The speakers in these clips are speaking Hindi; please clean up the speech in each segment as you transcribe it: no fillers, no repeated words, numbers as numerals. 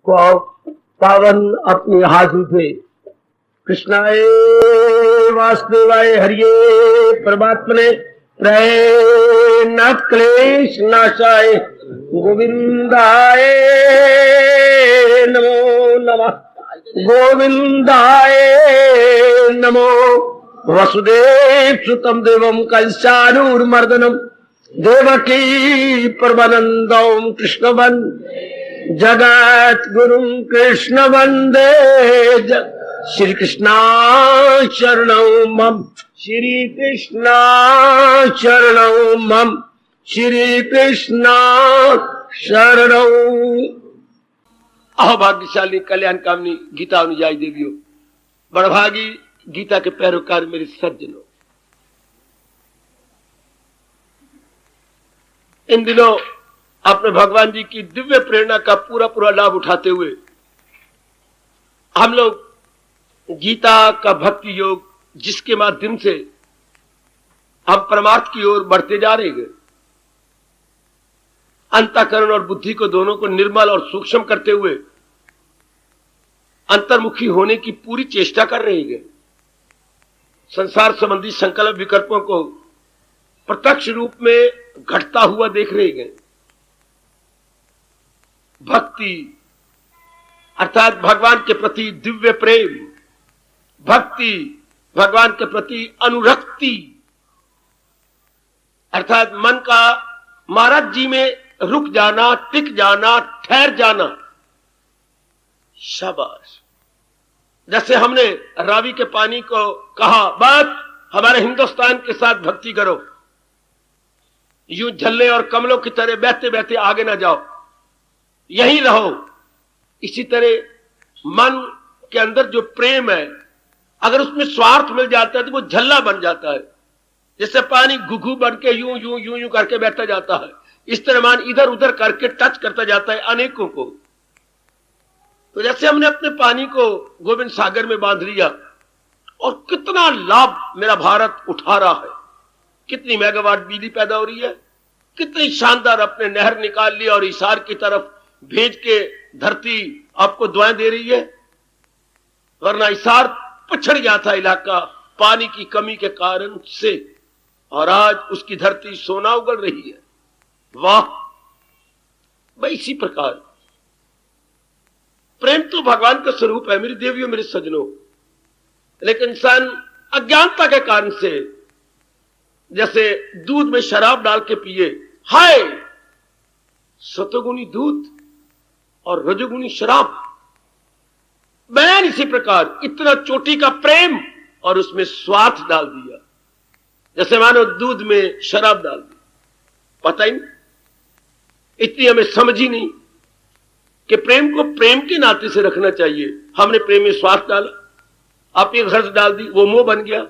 को पावन अपने हाथ उठे। कृष्णाय वासुदेवाय हरिये परमात्मने प्रेम क्लेश नाशाय गोविंदाय नमो नमः। गोविंदाय नमो। वसुदेव सुतम देवम कंसानूरमर्दनम देवकी परमानंदम कृष्ण जगत गुरु कृष्ण वंदे श्री कृष्णा शरणं मम। श्री कृष्णा शरणं मम। श्री कृष्णा शरणं। अभाग्यशाली कल्याण कामनी गीता अनुयायी देवियों, बड़भागी गीता के पैरोकार मेरे सज्जनों, इन दिनों अपने भगवान जी की दिव्य प्रेरणा का पूरा पूरा लाभ उठाते हुए हम लोग गीता का भक्ति योग, जिसके माध्यम से हम परमार्थ की ओर बढ़ते जा रहे हैं, अंतःकरण और बुद्धि को दोनों को निर्मल और सूक्ष्म करते हुए अंतर्मुखी होने की पूरी चेष्टा कर रहे हैं। संसार संबंधी संकल्प विकल्पों को प्रत्यक्ष रूप में घटता हुआ देख रहे हैं। भक्ति अर्थात भगवान के प्रति दिव्य प्रेम, भक्ति भगवान के प्रति अनुरक्ति अर्थात मन का महाराज जी में रुक जाना, टिक जाना, ठहर जाना। शाबाश। जैसे हमने रावी के पानी को कहा, बस हमारे हिंदुस्तान के साथ भक्ति करो, यूं झल्ले और कमलों की तरह बहते बहते आगे ना जाओ, यहीं रहो। इसी तरह मन के अंदर जो प्रेम है, अगर उसमें स्वार्थ मिल जाता है तो वो झल्ला बन जाता है। जैसे पानी घुघू बन के यूं यूं यूं यूं करके बहता जाता है, इस तरह मन इधर उधर करके टच करता जाता है अनेकों को। तो जैसे हमने अपने पानी को गोविंद सागर में बांध लिया और कितना लाभ मेरा भारत उठा रहा है, कितनी मेगावाट बिजली पैदा हो रही है, कितनी शानदार अपने नहर निकाल लिया और हिसार की तरफ भेज के धरती आपको दुआएं दे रही है। वरना हिसार पछड़ गया था इलाका पानी की कमी के कारण से, और आज उसकी धरती सोना उगल रही है। वाह भाई। इसी प्रकार प्रेम तो भगवान का स्वरूप है मेरी देवियों, मेरे सज्जनों। लेकिन इंसान अज्ञानता के कारण से, जैसे दूध में शराब डाल के पिए, हाय सतोगुणी दूध और रजोगुणी शराब, बयान इसी प्रकार इतना चोटी का प्रेम और उसमें स्वार्थ डाल दिया, जैसे मानो दूध में शराब डाल दी। पता ही नहीं, इतनी हमें समझ ही नहीं कि प्रेम को प्रेम के नाते से रखना चाहिए। हमने प्रेम में स्वार्थ डाला, आप एक हर्ष डाल दी, वो मोह बन गया,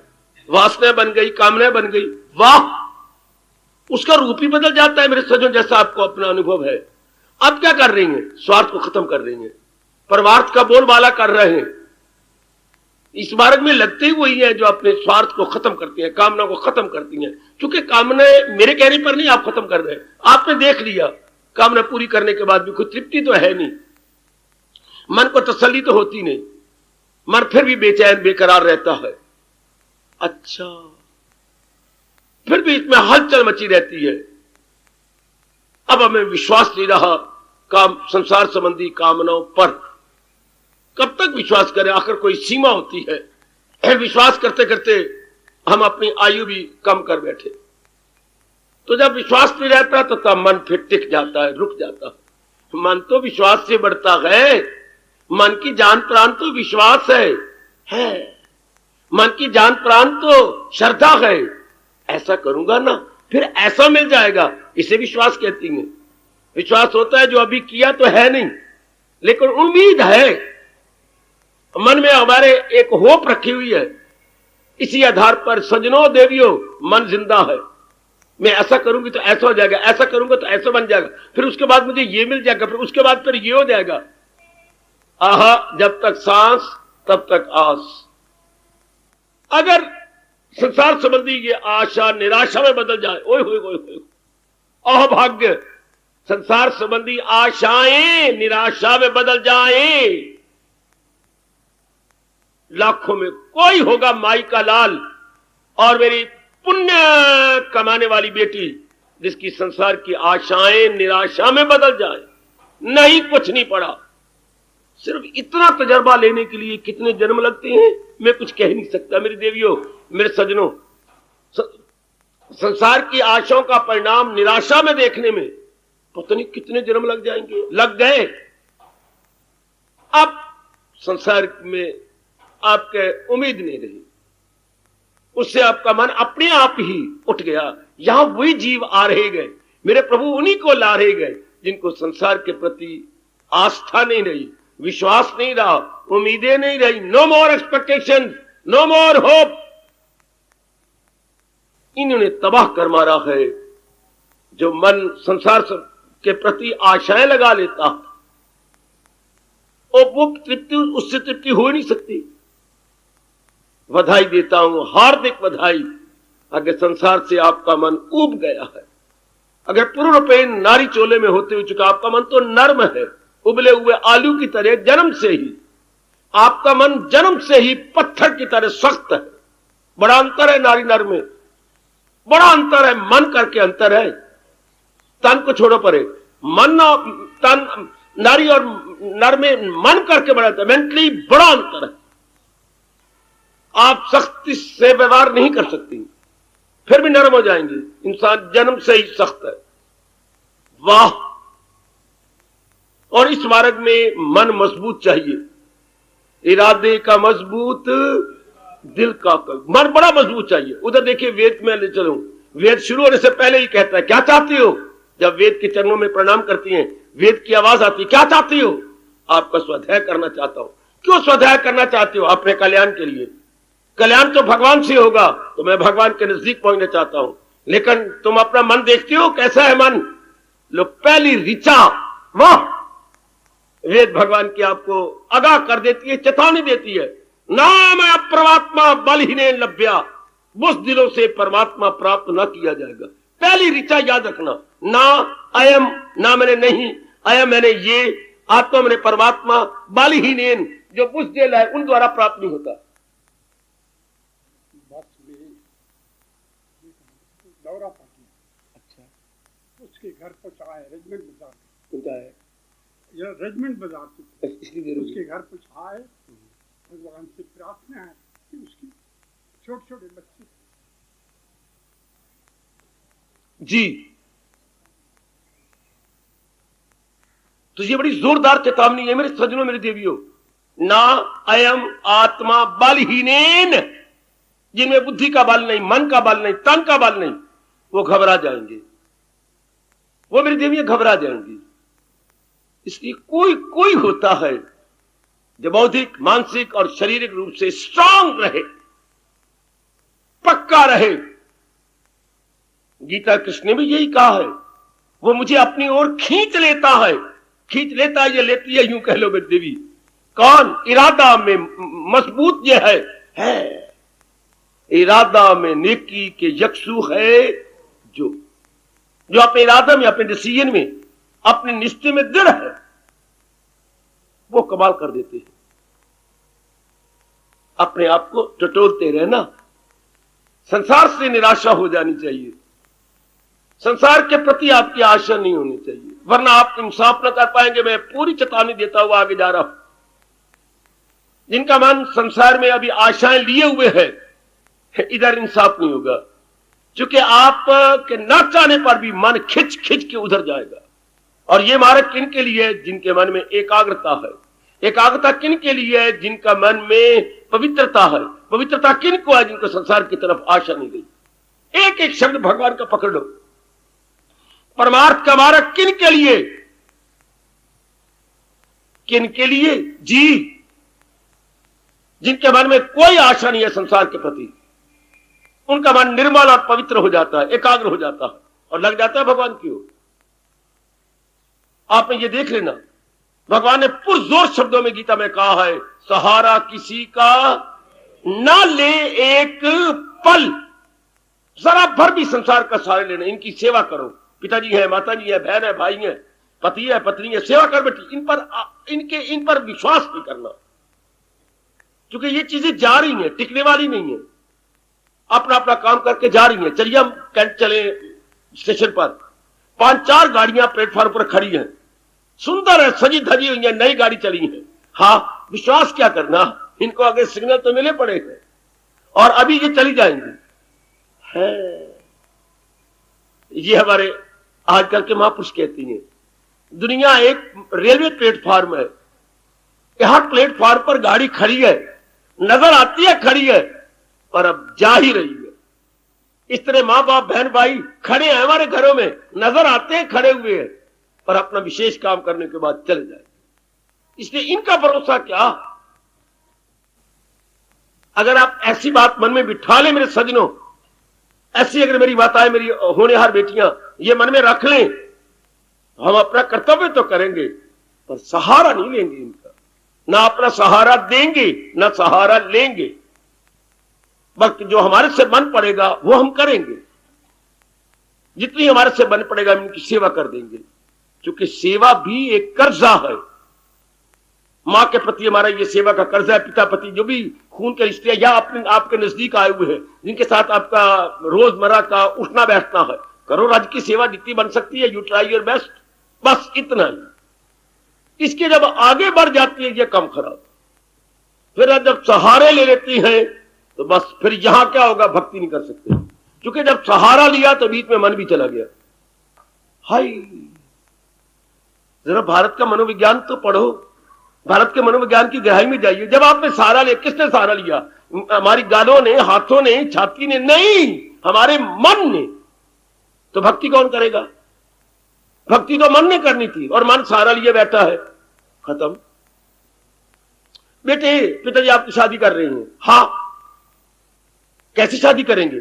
वासना बन गई, कामना बन गई। वाह, उसका रूप ही बदल जाता है मेरे सज्जनों, जैसा आपको अपना अनुभव है। आप क्या कर रही हैं? स्वार्थ को खत्म कर रही हैं, परमार्थ का बोलबाला कर रहे हैं। इस मार्ग में लगते ही वही है जो अपने स्वार्थ को खत्म करती हैं, कामना को खत्म करती हैं। क्योंकि कामनाएं मेरे कहने पर नहीं आप खत्म कर रहे हैं, आपने देख लिया कामना पूरी करने के बाद भी कोई तृप्ति तो है नहीं, मन को तसल्ली तो होती नहीं, मन फिर भी बेचैन बेकरार रहता है। अच्छा, फिर भी इसमें हलचल मची रहती है। अब हमें विश्वास नहीं रहा काम संसार संबंधी कामनाओं पर। कब तक विश्वास करें? आखिर कोई सीमा होती है। विश्वास करते करते हम अपनी आयु भी कम कर बैठे। तो जब विश्वास नहीं रहता तो तब मन फिर टिक जाता है, रुक जाता है। मन तो विश्वास से बढ़ता है, मन की जान प्राण तो विश्वास है। मन की जान प्राण तो श्रद्धा है। ऐसा करूंगा ना फिर ऐसा मिल जाएगा, इसे विश्वास कहती हैं। विश्वास होता है जो अभी किया तो है नहीं, लेकिन उम्मीद है। मन में हमारे एक होप रखी हुई है, इसी आधार पर सज्जनों देवियों मन जिंदा है। मैं ऐसा करूंगी तो ऐसा हो जाएगा, ऐसा करूंगा तो ऐसा बन जाएगा, फिर उसके बाद मुझे ये मिल जाएगा, फिर उसके बाद फिर ये हो जाएगा। आहा, जब तक सांस तब तक आस। अगर संसार संबंधी ये आशा निराशा में बदल जाए, ओए होए होए होए, अभाग्य। संसार संबंधी आशाएं निराशा में बदल जाएं। लाखों में कोई होगा माई का लाल और मेरी पुण्य कमाने वाली बेटी जिसकी संसार की आशाएं निराशा में बदल जाए। नहीं, कुछ नहीं पड़ा। सिर्फ इतना तजर्बा लेने के लिए कितने जन्म लगते हैं मैं कुछ कह नहीं सकता। मेरी देवियों, मेरे सज्जनों, संसार की आशाओं का परिणाम निराशा में देखने में पता नहीं कितने जन्म लग जाएंगे, लग गए। अब संसार में आपके उम्मीद नहीं रही, उससे आपका मन अपने आप ही उठ गया। यहां वही जीव आ रहे गए, मेरे प्रभु उन्हीं को ला रहे गए जिनको संसार के प्रति आस्था नहीं रही, विश्वास नहीं रहा, उम्मीदें नहीं रही। नो मोर एक्सपेक्टेशन, नो मोर होप। इन्होंने तबाह कर मारा है। जो मन संसार के प्रति आशाएं लगा लेता और वो तृप्ति, उससे तृप्ति हो नहीं सकती। बधाई देता हूं, हार्दिक बधाई। अगर संसार से आपका मन ऊब गया है, अगर पूर्ण रूपेण नारी चोले में होते हुए चुका, आपका मन तो नर्म है, उबले हुए आलू की तरह जन्म से ही। आपका मन जन्म से ही पत्थर की तरह सख्त है। बड़ा अंतर है नारी नर में, बड़ा अंतर है। मन करके अंतर है, तन को छोड़ो परे। मन तन, नारी और नर में मन करके बड़ा अंतर, मेंटली बड़ा अंतर है। आप सख्ती से व्यवहार नहीं कर सकती, फिर भी नरम हो जाएंगे। इंसान जन्म से ही सख्त है। वाह! और इस मार्ग में मन मजबूत चाहिए, इरादे का मजबूत, दिल का मन बड़ा मजबूत चाहिए। उधर देखिए, वेद में ले चलूं, वेद शुरू होने से पहले ही कहता है क्या चाहती हो। जब वेद के चरणों में प्रणाम करती हैं, वेद की आवाज आती है, क्या चाहती हो। आपका स्वाध्याय करना चाहता हूं। क्यों स्वाध्याय करना चाहती हो। अपने कल्याण के लिए। कल्याण तो भगवान से होगा, तो मैं भगवान के नजदीक पहुंचना चाहता हूं। लेकिन तुम अपना मन देखती हो कैसा है मन। लो पहली ऋचा, वाह! वेद भगवान की आपको आगाह कर देती है, चेतावनी देती है। नाम अप्रमात्मा बलहीने लभ्या, बुज़दिलों से परमात्मा प्राप्त न किया जाएगा। पहली ऋचा याद रखना, ना अयम, ना मैंने नहीं, अयम मैंने ये, आत्मा मैंने परमात्मा, बलहीनेन जो बुज़दिल है उन द्वारा प्राप्त नहीं होता। दौरा पाती, अच्छा, उसके घर पहुंचा है रेजिमेंट बाजार, उनका है यह रेजिमेंट बाजार से उसके घर पहुंचा है। भगवान से प्रार्थना है कि उसकी छोटे छोटे बच्चे जी। तो ये बड़ी जोरदार चेतावनी है मेरे सज्जनों, मेरी देवियों। ना अयम आत्मा बलहीनेन, जिनमें बुद्धि का बल नहीं, मन का बल नहीं, तन का बल नहीं, वो घबरा जाएंगे। वो मेरी देवियां घबरा जाएंगी। इसलिए कोई कोई होता है जो बौद्धिक, मानसिक और शारीरिक रूप से स्ट्रांग रहे, पक्का रहे। गीता कृष्ण ने भी यही कहा है। वो मुझे अपनी ओर खींच लेता है, खींच लेता है, ये लेती है, यूं कह लो मेरी देवी। कौन? इरादा में मजबूत ये है। इरादा में नेकी के यक्षु है जो अपने इरादा में, अपने डिसीजन में, अपने निश्चय में दृढ़ है, वो कमाल कर देते हैं। अपने आप को टटोलते रहना। संसार से निराशा हो जानी चाहिए। संसार के प्रति आपकी आशा नहीं होनी चाहिए, वरना आप इंसाफ न कर पाएंगे। मैं पूरी चेतावनी देता हुआ आगे जा रहा हूं। जिनका मन संसार में अभी आशाएं लिए हुए है, इधर इंसाफ नहीं होगा, क्योंकि आप के न चाहने पर भी मन खिंच खिंच के उधर जाएगा। और ये मार्ग किन के लिए है? जिनके मन में एकाग्रता है। एकाग्रता किन के लिए है? जिनका मन में पवित्रता है। पवित्रता किन को है? जिनको संसार की तरफ आशा नहीं गई। एक एक शब्द भगवान का पकड़ लो। परमार्थ का मार्ग किन के लिए? किन के लिए? जी, जिनके मन में कोई आशा नहीं है संसार के प्रति, उनका मन निर्मल और पवित्र हो जाता है, एकाग्र हो जाता है और लग जाता है भगवान की ओर। आपने ये देख लेना, भगवान ने पुरजोर शब्दों में गीता में कहा है, सहारा किसी का ना ले एक पल, जरा भर भी संसार का सहारा लेना, इनकी सेवा करो, पिताजी है, माता जी है, बहन है, भाई है, पति है, पत्नी है, सेवा कर बेटी, इन पर विश्वास नहीं करना, क्योंकि ये चीजें जा रही हैं, टिकने वाली नहीं है, अपना अपना काम करके जा रही हैं। चलिए हम कैंट चले स्टेशन पर, 5-4 गाड़ियां प्लेटफॉर्म पर खड़ी हैं, सुंदर है, सजी धजी हुई है, नई गाड़ी चली है। हाँ, विश्वास क्या करना, इनको आगे सिग्नल तो मिले पड़े हैं और अभी ये चली जाएंगी है। ये हमारे आजकल के महापुरुष कहती हैं, दुनिया एक रेलवे प्लेटफॉर्म है, यहां प्लेटफॉर्म पर गाड़ी खड़ी है, नजर आती है खड़ी है और अब जा ही रही है। इस तरह मां बाप बहन भाई खड़े हैं हमारे घरों में, नजर आते हैं खड़े हुए हैं और अपना विशेष काम करने के बाद चले जाए। इसलिए इनका भरोसा क्या। अगर आप ऐसी बात मन में बिठा ले मेरे सजनों, ऐसी अगर मेरी बात आए, मेरी होनहार बेटियां ये मन में रख लें, हम अपना कर्तव्य तो करेंगे पर सहारा नहीं लेंगे इनका, ना अपना सहारा देंगे ना सहारा लेंगे, बल्कि जो हमारे से बन पड़ेगा वो हम करेंगे। जितनी हमारे से बन पड़ेगा हम इनकी सेवा कर देंगे, क्योंकि सेवा भी एक कर्जा है। मां के प्रति हमारा ये सेवा का कर्जा है, पिता प्रति जो भी खून के रिश्ते या आपके नजदीक आए हुए हैं, जिनके साथ आपका रोजमर्रा का उठना बैठना है, करो राज्य की सेवा जितनी बन सकती है, यू ट्राई योर बेस्ट, बस इतना ही। इसके जब आगे बढ़ जाती है ये कम खराब, फिर जब सहारे ले लेती हैं तो बस फिर यहां क्या होगा, भक्ति नहीं कर सकते, क्योंकि जब सहारा लिया तो बीच में मन भी चला गया। हाय, जरा भारत का मनोविज्ञान तो पढ़ो, भारत के मनोविज्ञान की गहराई में जाइए। जब आपने सहारा लिया, किसने सहारा लिया? हमारी गालों ने, हाथों ने, छाती ने नहीं, हमारे मन ने। तो भक्ति कौन करेगा? भक्ति तो मन ने करनी थी और मन सहारा लिए बैठा है, खत्म। बेटे, पिताजी आपकी शादी कर रहे हैं, हाँ, कैसी शादी करेंगे?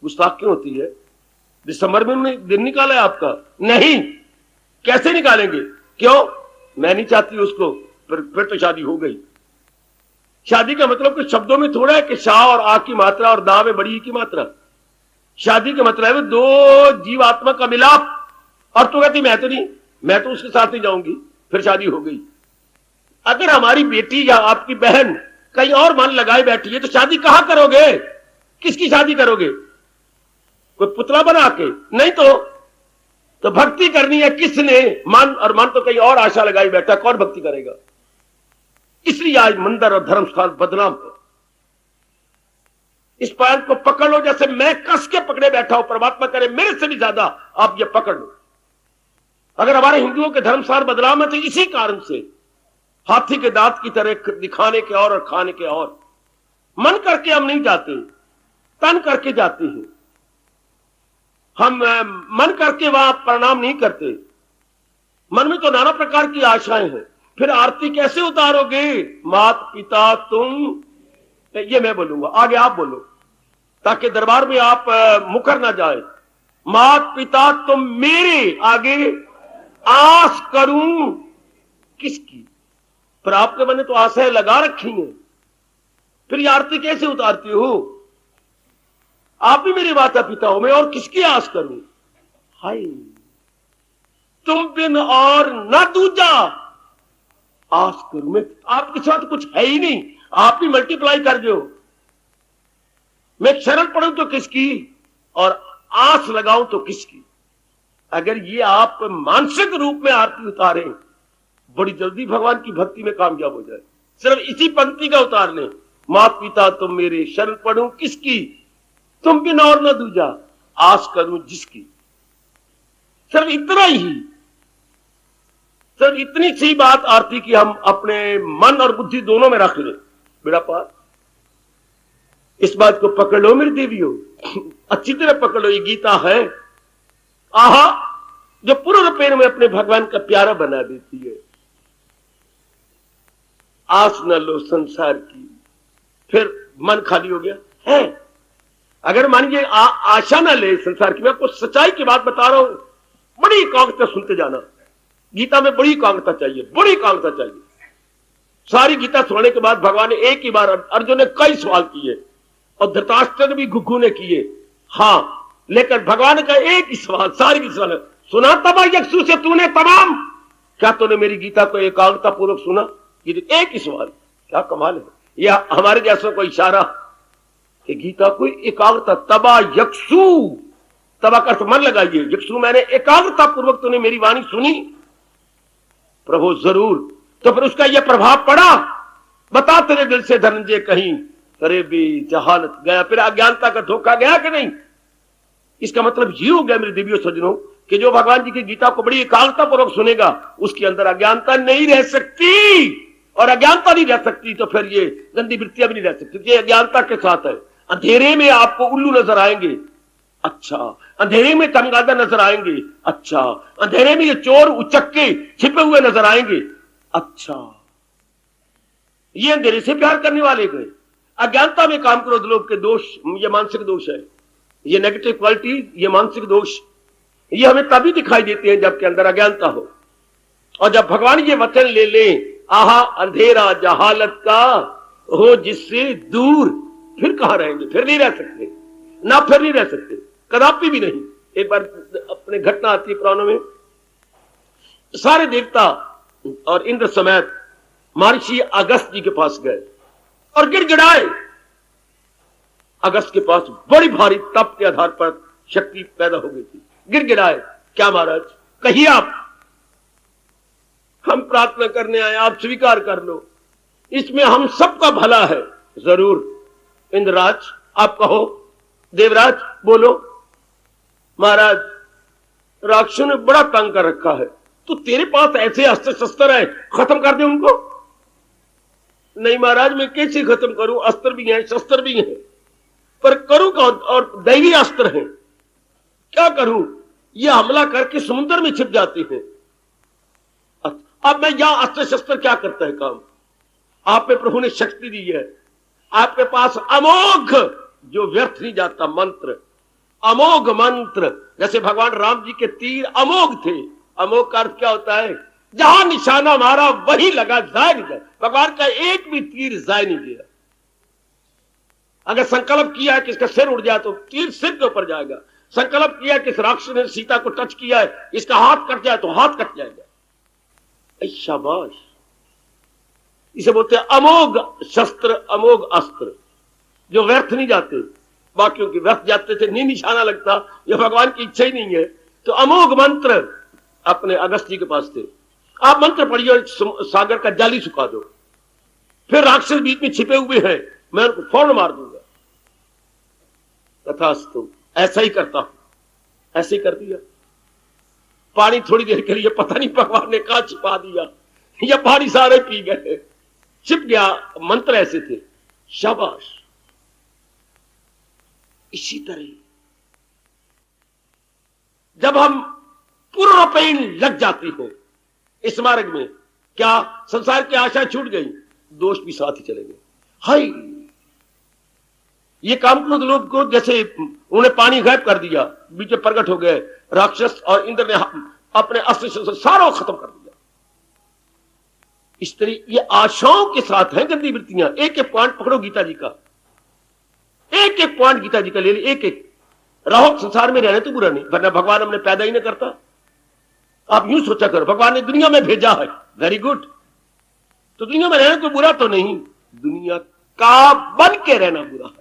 गुस्ताख क्यों होती है? दिसंबर में उन्होंने दिन निकाला है आपका? नहीं, कैसे निकालेंगे? क्यों? मैं नहीं चाहती उसको, फिर तो शादी हो गई। शादी का मतलब कुछ शब्दों में थोड़ा है कि शाह और आ की मात्रा और दा में बड़ी की मात्रा। शादी का मतलब है दो जीवात्मा का मिलाप। और तो कहती मैं तो नहीं, मैं तो उसके साथ ही जाऊंगी, फिर शादी हो गई। अगर हमारी बेटी या आपकी बहन कहीं और मन लगाए बैठी है तो शादी कहां करोगे? किसकी शादी करोगे? कोई पुतला बना के? नहीं तो भक्ति करनी है किसने? मन, और मन तो कहीं और आशा लगाई बैठा, कौन भक्ति करेगा? इसलिए आज मंदिर और धर्म स्थान बदनाम है। इस पैर को पकड़ लो, जैसे मैं कस के पकड़े बैठा हूं, परमात्मा करे मेरे से भी ज्यादा आप ये पकड़ लो। अगर हमारे हिंदुओं के धर्म स्थान बदनाम है तो इसी कारण से, हाथी के दांत की तरह दिखाने के और खाने के और। मन करके हम नहीं जाते, तन करके जाते हैं। हम मन करके वहां प्रणाम नहीं करते। मन में तो नाना प्रकार की आशाएं हैं। फिर आरती कैसे उतारोगे? मात पिता तुम, ये मैं बोलूंगा, आगे आप बोलो, ताकि दरबार में आप मुकर ना जाए। मात पिता तुम मेरे, आगे आस करूं किसकी? पर आपके मन ने तो आशाएं लगा रखी हैं, फिर ये आरती कैसे उतारती हो? आप भी मेरे माता पिता हो, मैं और किसकी आस करूं? हाय, तुम बिन और न दूजा आस करूं मैं। आपके साथ कुछ है ही नहीं, आप भी मल्टीप्लाई कर दो। मैं शरण पढ़ूं तो किसकी और आस लगाऊं तो किसकी? अगर ये आप मानसिक रूप में आरती उतारें, बड़ी जल्दी भगवान की भक्ति में कामयाब हो जाए। सिर्फ इसी पंक्ति का उतार लें, मात पिता तुम मेरे, शरण पढ़ूं किसकी? तुम बिन और न दूजा आस करूं जिसकी। सिर्फ इतना ही, सिर्फ इतनी सी बात आरती की हम अपने मन और बुद्धि दोनों में रख ले, बेड़ा पार। इस बात को पकड़ लो मेरी देवियों, अच्छी तरह पकड़ लो। ये गीता है, आहा, जो पूर्ण रूपेण में अपने भगवान का प्यारा बना देती है। आस न लो संसार की, फिर मन खाली हो गया है। अगर मानिए आशा ना ले संसार की, मैं आपको सच्चाई की बात बता रहा हूं, बड़ी एकाग्रता सुनते जाना। गीता में बड़ी एकाग्रता चाहिए, बड़ी एकाग्रता चाहिए। सारी गीता सुनने के बाद भगवान ने एक ही बार, अर्जुन ने कई सवाल किए और धृतराष्ट्र ने भी घुघू ने किए, हाँ, लेकर भगवान का एक ही सवाल, सारी की सवाल, सुना तबा यक्षु से तूने तमाम, क्या तूने मेरी गीता को एकाग्रता पूर्वक सुना? ये एक ही सवाल, क्या कमाल है। यह हमारे जैसों को इशारा कि गीता को एकाग्रता, तबा यक्षु, तबा का अर्थ मन लगाइए, यक्षु मैंने एकाग्रता पूर्वक तूने मेरी वाणी सुनी? प्रभु जरूर। तो फिर उसका यह प्रभाव पड़ा, बता तेरे दिल से धनंजय कहीं करे भी जहालत गया, फिर अज्ञानता का धोखा गया कि नहीं? इसका मतलब ये हो गया मेरे दिव्य सज्जनों कि जो भगवान जी की गीता को बड़ी एकाग्रता पूर्वक सुनेगा उसके अंदर अज्ञानता नहीं रह सकती, और अज्ञानता नहीं रह सकती तो फिर ये गंदी वृत्तियां भी नहीं रह सकती। ये अज्ञानता के साथ है। अंधेरे में आपको उल्लू नजर आएंगे, अच्छा, अंधेरे में चमगादड़ नजर आएंगे, अच्छा, अंधेरे में ये चोर उचक्के छिपे हुए नजर आएंगे, अच्छा, ये अंधेरे से प्यार करने वाले गए। अज्ञानता में काम क्रोध लोभ के दोष, ये मानसिक दोष है, ये नेगेटिव क्वालिटी, ये मानसिक दोष, ये हमें तभी दिखाई देते हैं जबकि अंदर अज्ञानता हो। और जब भगवान ये वचन ले ले, आहा अंधेरा जहालत का हो जिससे दूर, फिर कहां रहेंगे? फिर नहीं रह सकते ना, फिर नहीं रह सकते, कदापि भी नहीं। एक बार अपने घटना आती है पुराणों में, सारे देवता और इंद्र समेत महर्षि अगस्त जी के पास गए और गिड़गिड़ाए। अगस्त के पास बड़ी भारी तप के आधार पर शक्ति पैदा हो गई थी। गिड़गिड़ाए, क्या महाराज कहिए आप, हम प्रार्थना करने आए, आप स्वीकार कर लो, इसमें हम सबका भला है। जरूर इंद्रराज आप कहो, देवराज बोलो। महाराज राक्षसों ने बड़ा तंग कर रखा है, तो तेरे पास ऐसे अस्त्र शस्त्र है, खत्म कर दे उनको। नहीं महाराज मैं कैसे खत्म करूं, अस्त्र भी हैं शस्त्र भी हैं, पर करूं कौन, और दैवी अस्त्र हैं, क्या करूं? ये हमला करके समुद्र में छिप जाते हैं। अब मैं यहां अस्त्र शस्त्र क्या करता है काम? आप पे प्रभु ने शक्ति दी है, आपके पास अमोघ जो व्यर्थ नहीं जाता मंत्र, अमोघ मंत्र, जैसे भगवान राम जी के तीर अमोघ थे। अमोघ का अर्थ क्या होता है? जहां निशाना मारा वही लगा, जाए नहीं गया। भगवान का एक भी तीर जाए नहीं गया। अगर संकल्प किया है कि इसका सिर उड़ जाए तो तीर सिर के ऊपर जाएगा। संकल्प किया कि इस राक्षस ने सीता को टच किया है, इसका हाथ कट जाए तो हाथ कट जाएगा। शाबाश, इसे बोलते हैं अमोघ शस्त्र, अमोघ अस्त्र, जो व्यर्थ नहीं जाते। बाकियों के व्यर्थ जाते थे, नहीं निशाना लगता, यह भगवान की इच्छा ही नहीं है। तो अमोघ मंत्र अपने अगस्त जी के पास थे। आप मंत्र पढ़िए और सागर का जल ही सुखा दो, फिर राक्षस बीच में छिपे हुए हैं, मैं उनको फौरन मार दूंगा। तथास्तु, ऐसा ही करता हूं। ऐसे ही कर दिया। पानी थोड़ी देर के लिए पता नहीं भगवान ने कहां छिपा दिया, या पानी सारे पी गए, छिप गया। मंत्र ऐसे थे। शाबाश। इसी तरह जब हम पूर्णपेण लग जाती हो इस मार्ग में, क्या संसार की आशा छूट गई, दोष भी साथ ही चले गए। हाय, ये काम क्रोध लोभ को जैसे उन्होंने पानी गायब कर दिया, बीच में प्रकट हो गए राक्षस, और इंद्र ने अपने अस्त्र से सारा खत्म कर दिया। इस तरह ये आशाओं के साथ है गंदी वृत्तियां। एक एक पॉइंट पकड़ो गीता जी का, एक एक पॉइंट गीता जी का ले ली, एक एक रहो। संसार में रहने तो बुरा नहीं, वरना भगवान हमने पैदा ही नहीं करता। आप यूं सोचा करो, भगवान ने दुनिया में भेजा है, वेरी गुड, तो दुनिया में रहना तो बुरा तो नहीं, दुनिया का बन के रहना बुरा है।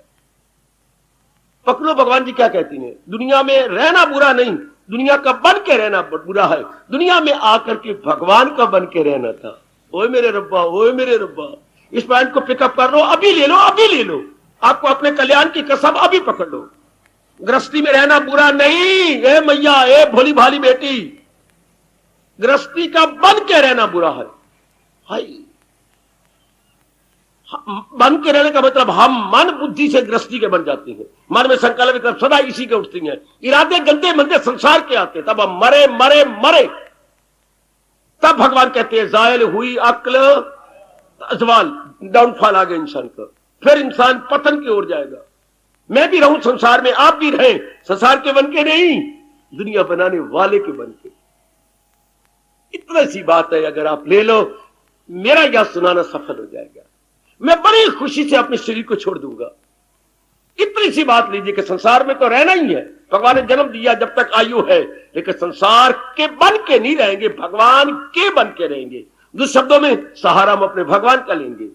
पकड़ो भगवान जी क्या कहती हैं, दुनिया में रहना बुरा नहीं, दुनिया का बन के रहना बुरा है। दुनिया में आकर के भगवान का बन के रहना था। ओए मेरे रब्बा, ओए मेरे रब्बा, इस पॉइंट को पिकअप कर लो, अभी ले लो, अभी ले लो। आपको अपने कल्याण की कसम अभी पकड़ लो। गृहस्थी में रहना बुरा नहीं, ए मैया, ए भोली भाली बेटी, गृहस्थी का बन के रहना बुरा है। हाय, बन के रहने का मतलब हम मन बुद्धि से गृहस्थी के बन जाते हैं। मन में संकल्प सदा इसी के उठती हैं, इरादे गंदे मंदे संसार के आते, तब हम मरे मरे मरे। तब भगवान कहते हैं जायल हुई अक्ल, अजवाल, डाउनफॉल आ गया इंसान का, फिर इंसान पतन की ओर जाएगा। मैं भी रहूं संसार में, आप भी रहें, संसार के बन के नहीं, दुनिया बनाने वाले के बन के। इतना सी बात है, अगर आप ले लो, मेरा यह सुनाना सफल हो जाएगा। मैं बड़ी खुशी से अपने शरीर को छोड़ दूंगा। इतनी सी बात लीजिए कि संसार में तो रहना ही है, भगवान ने जन्म दिया जब तक आयु है, लेकिन संसार के बन के नहीं रहेंगे, भगवान के बन के रहेंगे। दूसरे शब्दों में सहारा हम अपने भगवान का लेंगे,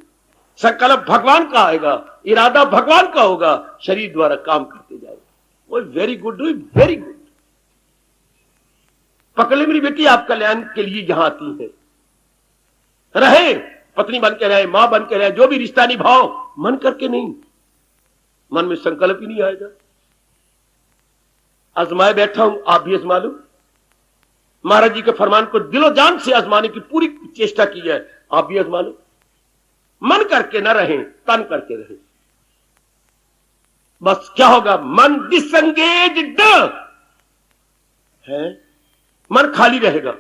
संकल्प भगवान का आएगा, इरादा भगवान का होगा, शरीर द्वारा काम करते जाएगा। वो very good, do very good. पकड़ ले मेरी बेटी, आप कल्याण के लिए यहां आती है, रहे पत्नी बन के रहे, मां बन के रहे, जो भी रिश्ता निभाओ, मन करके नहीं, मन में संकल्प ही नहीं आएगा। आजमाए बैठा हूं, आप भी आजमा लो। महाराज जी के फरमान को दिलो जान से आजमाने की पूरी चेष्टा की है, आप भी आजमा लो। मन करके न रहे, तन करके रहे, बस क्या होगा, मन डिसंगेज्ड है, मन खाली रहेगा,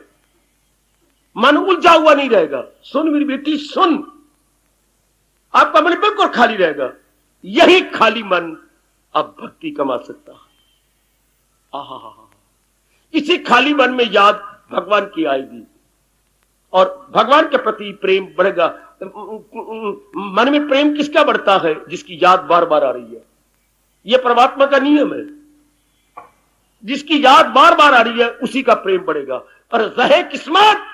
मन उलझा हुआ नहीं रहेगा। सुन मेरी बेटी सुन, आपका मन बिल्कुल खाली रहेगा। यही खाली मन अब भक्ति कमा सकता है। आहा, इसी खाली मन में याद भगवान की आएगी और भगवान के प्रति प्रेम बढ़ेगा। मन में प्रेम किसका बढ़ता है? जिसकी याद बार बार आ रही है। यह परमात्मा का नियम है, जिसकी याद बार बार आ रही है उसी का प्रेम बढ़ेगा। और रहे किस्मत,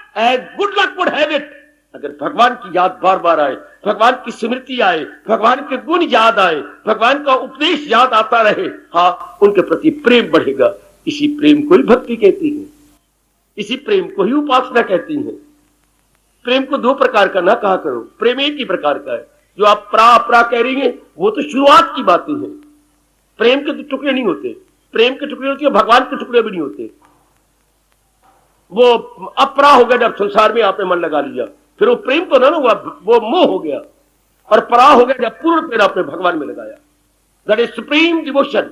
good luck would have it, अगर भगवान की याद बार बार आए, भगवान की स्मृति आए, भगवान के गुण याद आए, भगवान का उपदेश याद आता रहे, हाँ, उनके प्रति प्रेम बढ़ेगा। इसी प्रेम को ही भक्ति कहती है, इसी प्रेम को ही उपासना कहती है। प्रेम को दो प्रकार का ना कहा करो, प्रेम एक ही प्रकार का है। जो आप प्रा अपरा कह रही हैं वो तो शुरुआत की बातें हैं। प्रेम के टुकड़े नहीं होते, प्रेम के टुकड़े होते हैं, भगवान के टुकड़े भी नहीं होते। वो अपरा हो गया जब संसार में आपने मन लगा लिया, फिर वो प्रेम तो ना हुआ, वो मोह हो गया। और परा हो गया जब पूर्ण प्रेम आपने भगवान में लगाया, that is supreme devotion.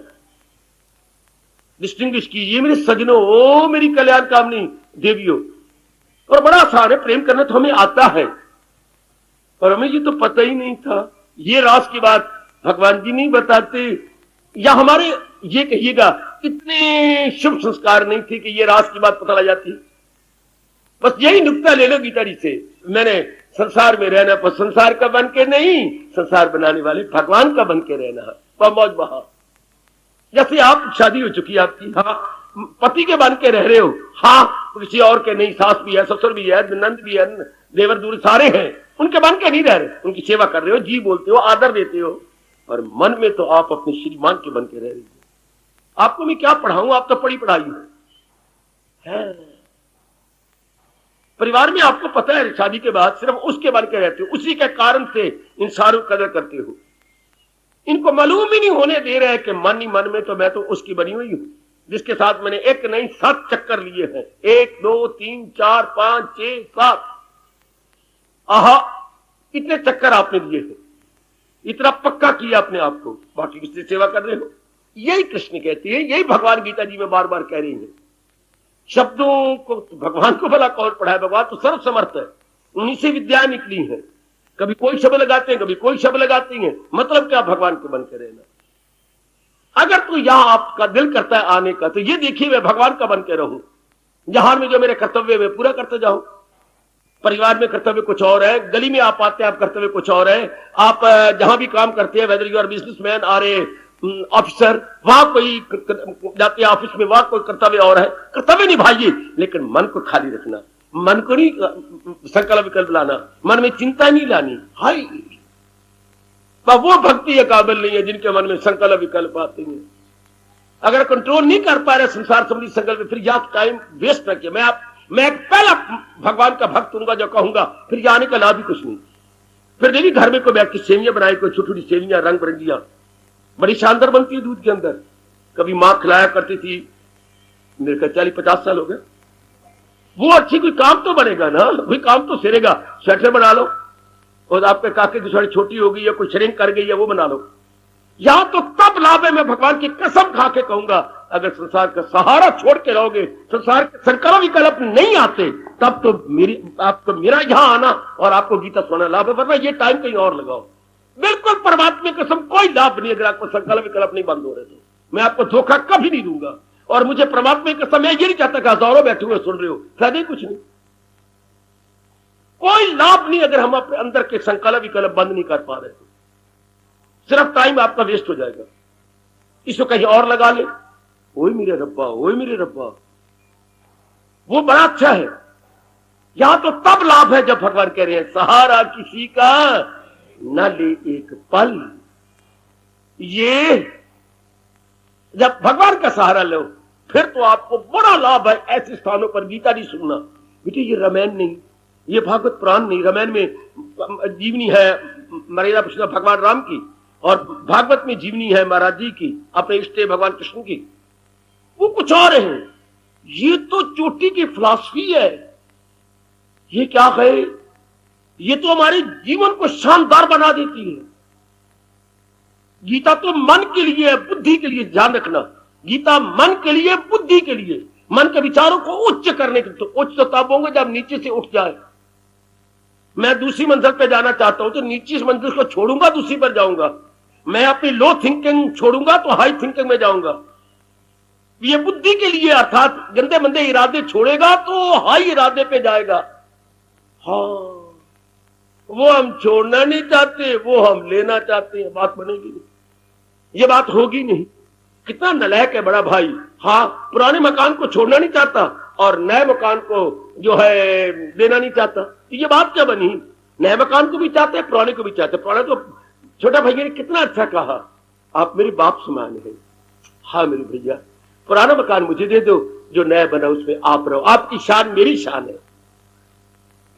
Distinguish कीजिए मेरे सजनों, ओ मेरी कल्याण कामनी देवियों। और बड़ा आसान है, प्रेम करना तो हमें आता है, और हमें ये तो पता ही नहीं था। ये राज की बात भगवान जी नहीं बताते, या हमारे ये कहिएगा इतने शुभ संस्कार नहीं थे कि ये राज की बात पता लग जाती। बस यही नुक्ता ले लो गीता जी से, मैंने संसार में रहना पर संसार का बन के नहीं, संसार बनाने वाले भगवान का बन के रहना है। मौज बहा, जैसे आप शादी हो चुकी है आपकी, हाँ, पति के बन के रह रहे हो, हाँ, किसी और के नहीं, सास भी है, ससुर भी है, नंद भी है, देवर दूर सारे हैं, उनके बन के नहीं रह रहे, उनकी सेवा कर रहे हो, जी बोलते हो, आदर देते हो, और मन में तो आप अपने श्रीमान के बन के रह रहे हो। आपको मैं क्या पढ़ाऊं, आप तो पढ़ी पढ़ाई है। परिवार में आपको पता है शादी के बाद सिर्फ उसके बन के रहते हो, उसी के कारण से इन सारों कदर करते हो। इनको मालूम ही नहीं होने दे रहे कि मन ही मन में तो मैं तो उसकी बनी हुई हूं, जिसके साथ मैंने एक नहीं 7 चक्कर लिए हैं, 1 2 3 4 5 6 7, आहा, इतने चक्कर आपने लिए हैं, इतना पक्का किया अपने आप को, बाकी किससे सेवा कर रहे हो? यही कृष्ण कहती है, यही भगवान गीता जी में बार बार कह रही है। शब्दों को भगवान को भला कौन पढ़ाए, भगवान तो सर्व समर्थ है, उन्हीं से विद्या निकली है। कभी कोई शब्द लगाते हैं, कभी कोई शब्द लगाती हैं, मतलब क्या? भगवान के बन के रहना। अगर तो यहां आपका दिल करता है आने का, तो ये देखिए मैं भगवान का बन के रहूं, जहां में जो मेरे कर्तव्य वे पूरा करते जाऊं। परिवार में कर्तव्य कुछ और है, गली में आप आते हैं आप कर्तव्य कुछ और है, आप जहां भी काम करते हैं, whether you are businessman or a officer, वहां कोई जाते हैं ऑफिस में, वहां कोई कर्तव्य और है, कर्तव्य निभाइए, लेकिन मन को खाली रखना, मन को नहीं संकल्प विकल्प लाना, मन में चिंता नहीं लानी। हाय, वो भक्ति या काबिल नहीं है जिनके मन में संकल्प विकल्प आते हैं। अगर कंट्रोल नहीं कर पा रहे संसार संबंधी संकल्प, फिर या टाइम वेस्ट न किया। मैं पहला भगवान का भक्त हूंगा जो कहूंगा, फिर जाने का लाभ ही कुछ नहीं। फिर देखिए घर में कोई बैठ के सेवियां बनाई, कोई छोटी छोटी सेवियां रंग बिरंगियां, बड़ी शानदार बनती है दूध के अंदर। कभी मां खिलाया करती थी, मेरे का 40-50 साल हो गए। वो अच्छी कोई काम तो बनेगा ना, कोई काम तो सिरेगा। स्वेटर बना लो, और आपके काके की थोड़ी छोटी हो गई या कोई श्रिंक कर गई है, वो बना लो। यहां तो तब लाभ है, मैं भगवान की कसम खा के कहूंगा, अगर संसार का सहारा छोड़ के रहोगे, संसार के संकल्प विकल्प नहीं आते, तब तो आपको मेरा यहां आना और आपको गीता सुनना लाभ है, वरना ये टाइम कहीं और लगाओ। बिल्कुल परमात्मा की कसम, कोई लाभ नहीं अगर आपको संकल्प विकल्प नहीं बंद हो रहे तो। मैं आपको धोखा कभी नहीं दूंगा, और मुझे परमात्मा की कसम, मैं ये नहीं चाहता कि हजारों बैठे हुए सुन रहे हो, फायदा ही कुछ नहीं, कोई लाभ नहीं अगर हम अपने अंदर के संकल्प विकल्प बंद नहीं कर पा रहे तो। सिर्फ टाइम आपका वेस्ट हो जाएगा। इसको कहीं और लगा ले, ओए मेरे रब्बा, ओए मेरे रब्बा, वो बड़ा अच्छा है। यहां तो तब लाभ है जब भगवान कह रहे हैं सहारा किसी का न ले एक पल। ये जब भगवान का सहारा लो फिर तो आपको बड़ा लाभ है। ऐसे स्थानों पर गीता जी सुनना, बेटे ये रामायण नहीं, ये भागवत पुराण नहीं, रामायण में जीवनी है मर्यादा पुरुषोत्तम भगवान राम की, और भागवत में जीवनी है महाराज जी की, अपने इष्ट भगवान कृष्ण की, वो कुछ और है। ये तो चोटी की फिलॉसफी है। ये क्या है, ये तो हमारे जीवन को शानदार बना देती है। गीता तो मन के लिए, बुद्धि के लिए, ध्यान रखना, गीता मन के लिए, बुद्धि के लिए, मन के विचारों को उच्च करने के। तो उच्च तो तब होंगे जब नीचे से उठ जाए। मैं दूसरी मंजिल पे जाना चाहता हूं तो नीचे मंजिल को छोड़ूंगा, दूसरी पर जाऊंगा। मैं अपनी लो थिंकिंग छोड़ूंगा तो हाई थिंकिंग में जाऊंगा। ये बुद्धि के लिए, अर्थात गंदे मंदे इरादे छोड़ेगा तो हाई इरादे पे जाएगा। हाँ, वो हम छोड़ना नहीं चाहते, वो हम लेना चाहते हैं। बात बनेगी नहीं, ये बात होगी नहीं। कितना नालायक है बड़ा भाई। हाँ, पुराने मकान को छोड़ना नहीं चाहता और नए मकान को जो है देना नहीं चाहता। तो ये बात क्या बनी? नए मकान को भी चाहते हैं, पुराने को भी चाहते हैं। पुराने तो छोटा भैया ने कितना अच्छा कहा, आप मेरे बाप समान हैं। हाँ मेरे भैया, पुराना मकान मुझे दे दो, जो नया बना उसमें आप रहो, आपकी शान मेरी शान है।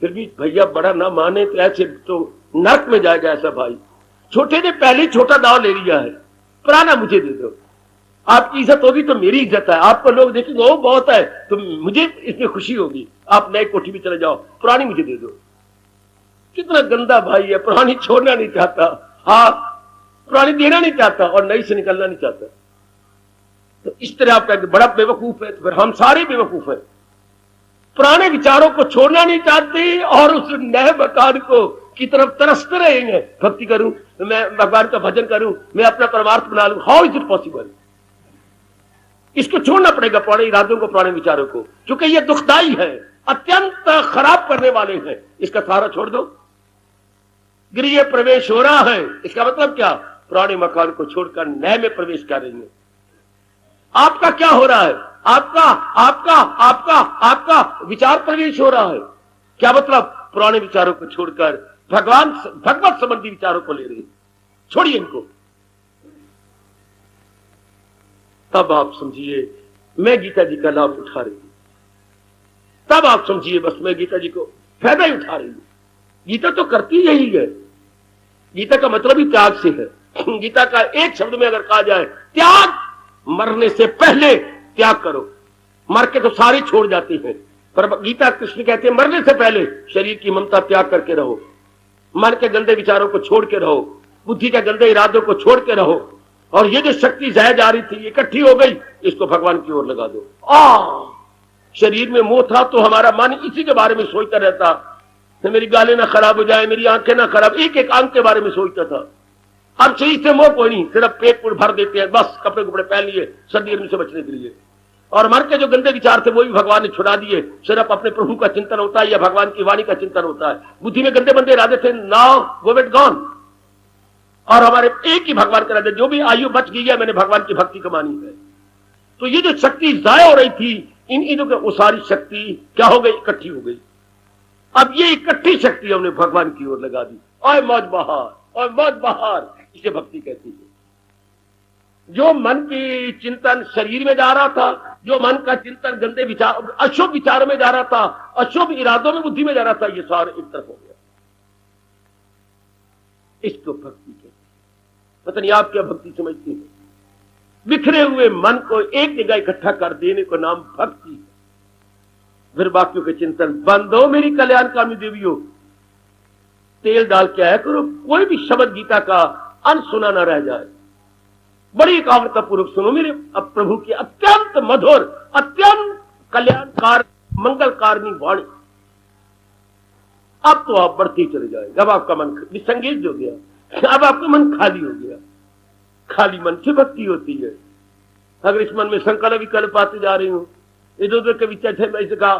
फिर भी भैया बड़ा ना माने तो ऐसे तो नर्क में जाएगा ऐसा भाई। छोटे ने पहले छोटा दाव ले लिया है, पुराना मुझे दे दो, आपकी इज्जत होगी तो मेरी इज्जत है, आपको लोग देखेंगे वो बहुत है तो मुझे इसमें खुशी होगी। आप नए कोठी में चले जाओ, पुरानी मुझे दे दो। कितना गंदा भाई है, पुरानी छोड़ना नहीं चाहता, हाँ पुरानी देना नहीं चाहता और नई से निकलना नहीं चाहता। तो इस तरह आप कहेंगे बड़ा बेवकूफ है, तो फिर हम सारे बेवकूफ हैं। पुराने विचारों को छोड़ना नहीं चाहते और उस नए मकान को की तरफ तरसते रहेंगे। भक्ति करूं, मैं भगवान का भजन करूं, मैं अपना परमार्थ बना लूं, हाउ इज इट पॉसिबल? इसको छोड़ना पड़ेगा, पुराने इरादों को, पुराने विचारों को, क्योंकि ये दुखदाई है, अत्यंत खराब करने वाले हैं। इसका सहारा छोड़ दो। गृह प्रवेश हो रहा है, इसका मतलब क्या? पुराने मकान को छोड़कर नए में प्रवेश करेंगे। आपका क्या हो रहा है? आपका आपका आपका आपका विचार प्रवेश हो रहा है। क्या मतलब? पुराने विचारों को छोड़कर भगवत संबंधी विचारों को ले रहे हैं। छोड़िए इनको। तब आप समझिए मैं गीता जी का लाभ उठा रही हूं। तब आप समझिए बस मैं गीता जी को फायदा ही उठा रही हूं। गीता तो करती यही है। गीता का मतलब ही त्याग से है। गीता का एक शब्द में अगर कहा जाए त्याग, मरने से पहले त्याग करो। मर के तो सारे छोड़ जाते हैं, पर गीता कृष्ण कहते हैं मरने से पहले शरीर की ममता त्याग करके रहो, मन के गंदे विचारों को छोड़ के रहो, बुद्धि के गंदे इरादों को छोड़ के रहो। और ये जो शक्ति जाए जा रही थी इकट्ठी हो गई, इसको भगवान की ओर लगा दो। शरीर में मोह था तो हमारा मन इसी के बारे में सोचता रहता, तो मेरी गालें ना खराब हो जाए, मेरी आंखें ना खराब, एक एक आंख के बारे में सोचता था। अब शरीर से मोह कोई नहीं, सिर्फ पेट पूट भर देते हैं, बस कपड़े कपड़े पहन लिए सर्दी गर्मी से बचने के लिए। और मन के जो गंदे विचार थे वो भी भगवान ने छुड़ा दिए। सिर्फ अपने प्रभु का चिंतन होता है या भगवान की वाणी का चिंतन होता है। बुद्धि में गंदे बंदे इरादे थे, नाउ गो इट गॉन। और हमारे एक ही भगवान का इरादे, जो भी आयु बच गई है मैंने भगवान की भक्ति कमानी है। तो ये जो शक्ति जाया हो रही थी इन इनों के, वो सारी शक्ति क्या हो गई? इकट्ठी हो गई। अब ये इकट्ठी शक्ति हमने भगवान की ओर लगा दी। और मौज बहार, और मौज बहार, इसे भक्ति कहती है। जो मन की चिंतन शरीर में जा रहा था, जो मन का चिंतन गंदे विचार, अशुभ विचार में जा रहा था, अशुभ इरादों में, बुद्धि में जा रहा था, ये सारे एक तरफ हो गया। इसको भक्ति कहते हैं। पता नहीं आप क्या भक्ति समझती हैं? बिखरे हुए मन को एक जगह इकट्ठा कर देने को नाम भक्ति है। फिर बाकियों के चिंतन बंद हो मेरी कल्याणकामी देवियों। तेल डाल के आया करो, कोई भी शब्द गीता का अनसुना ना रह जाए। बड़ी एकाग्रता पूर्वक सुनो मेरे प्रभु की अत्यंत मधुर, अत्यंत कल्याणकार, मंगलकारिणी वाणी। अब तो आप बढ़ते चले जाएंगे। अब आपका मन विसंगीत हो गया, अब आपका मन खाली हो गया। खाली मन से भक्ति होती है। अगर इस मन में संकल्प विकल्प आते जा रही हूं, इधर उधर के विचार, मैंने कहा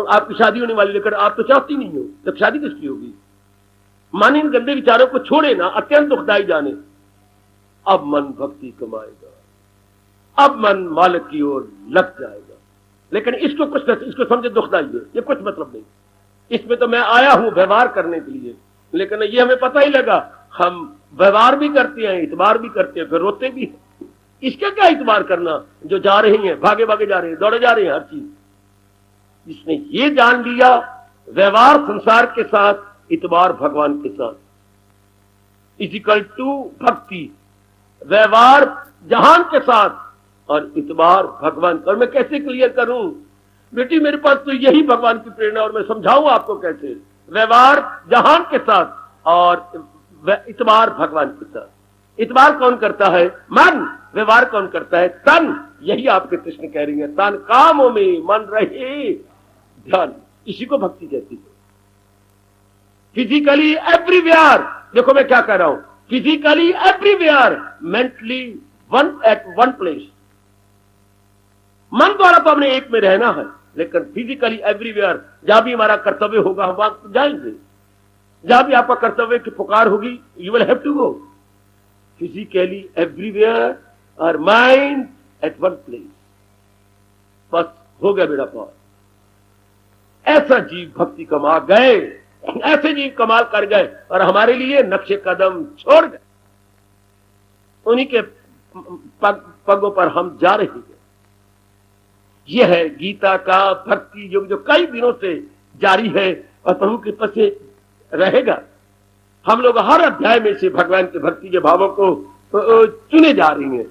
आपकी शादी होने वाली, लेकर आप तो चाहती नहीं हो, तब शादी किसकी होगी? मन इन गंदे विचारों को छोड़े ना, अत्यंत दुखदाई जाने। अब मन भक्ति कमाएगा। अब मन मालिक की ओर लग जाएगा। लेकिन इसको कुछ नहीं, इसको समझे दुखदाई है, ये कुछ मतलब नहीं। इसमें तो मैं आया हूं व्यवहार करने के लिए, लेकिन ये हमें पता ही लगा हम व्यवहार भी करते हैं, इतबार भी करते हैं, फिर रोते भी हैं। इसका क्या इतबार करना, जो जा रही हैं, भागे भागे जा रहे हैं, दौड़े जा रहे हैं, हर चीज। इसने ये जान लिया व्यवहार संसार के साथ, इतबार भगवान के साथ इजिकल टू भक्ति। व्यवहार जहान के साथ और इतबार भगवान। और मैं कैसे क्लियर करूं बेटी, मेरे पास तो यही भगवान की प्रेरणा, और मैं समझाऊं आपको कैसे। व्यवहार जहान के साथ और इतबार भगवान के साथ। इतबार कौन करता है? मन। व्यवहार कौन करता है? तन। यही आपके कृष्ण कह रही है, तन कामों में मन रहे ध्यान, इसी को भक्ति कहती है। फिजिकली एवरीवेयर, देखो मैं क्या कह रहा हूं, physically everywhere, mentally one at one place. मन द्वारा तो हमने एक में रहना है, लेकिन फिजिकली एवरीवेयर, जहां भी हमारा कर्तव्य होगा हम वहां जाएंगे। जहां भी आपका कर्तव्य की पुकार होगी, you will have to go. Physically everywhere और माइंड एट वन प्लेस, बस हो गया बेड़ा पार। ऐसा जीव भक्ति कमा गए, ऐसे जीव कमाल कर गए और हमारे लिए नक्शे कदम छोड़ गए। उन्हीं के पगों पर हम जा रहे हैं। यह है गीता का भक्ति युग, जो कई दिनों से जारी है और प्रभु के कृपा से रहेगा। हम लोग हर अध्याय में से भगवान के भक्ति के भावों को चुने जा रही हैं।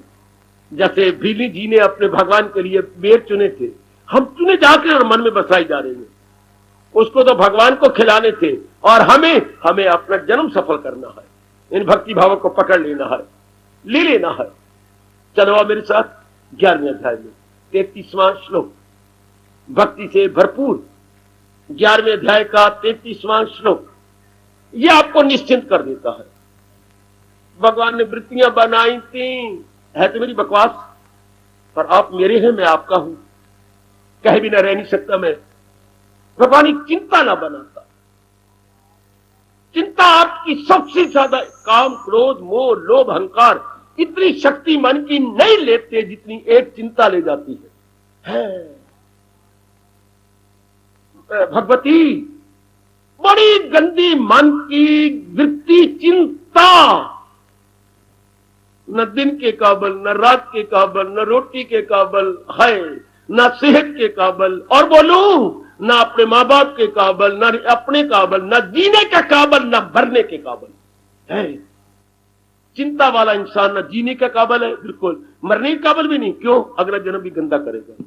जैसे भीली जी ने अपने भगवान के लिए बेर चुने थे, हम चुने जाकर और मन में बसाई जा रही हैं। उसको तो भगवान को खिलाने थे और हमें अपना जन्म सफल करना है। इन भक्ति भावों को पकड़ लेना है, ले लेना है। चलो मेरे साथ 11वें अध्याय में 33वां श्लोक, भक्ति से भरपूर 11वें अध्याय का 33वां श्लोक। यह आपको निश्चिंत कर देता है। भगवान ने वृत्तियां बनाई थी, है तो मेरी बकवास, पर आप मेरे हैं, मैं आपका हूं, कह भी ना रह नहीं सकता मैं। भगवान चिंता ना बनाता। चिंता आपकी सबसे ज्यादा काम, क्रोध, मोह, लोभ, अहंकार, इतनी शक्ति मन की नहीं लेते जितनी एक चिंता ले जाती है। भगवती, बड़ी गंदी मन की वृत्ति चिंता। न दिन के काबल, न रात के काबल, न रोटी के काबल है, न सेहत के काबल, और बोलूं न अपने माँ बाप के काबल, न अपने काबल, न जीने के काबल, न भरने के काबल है। चिंता वाला इंसान न जीने का काबल है, बिल्कुल मरने के काबल भी नहीं। क्यों? अगला जन्म भी गंदा करेगा।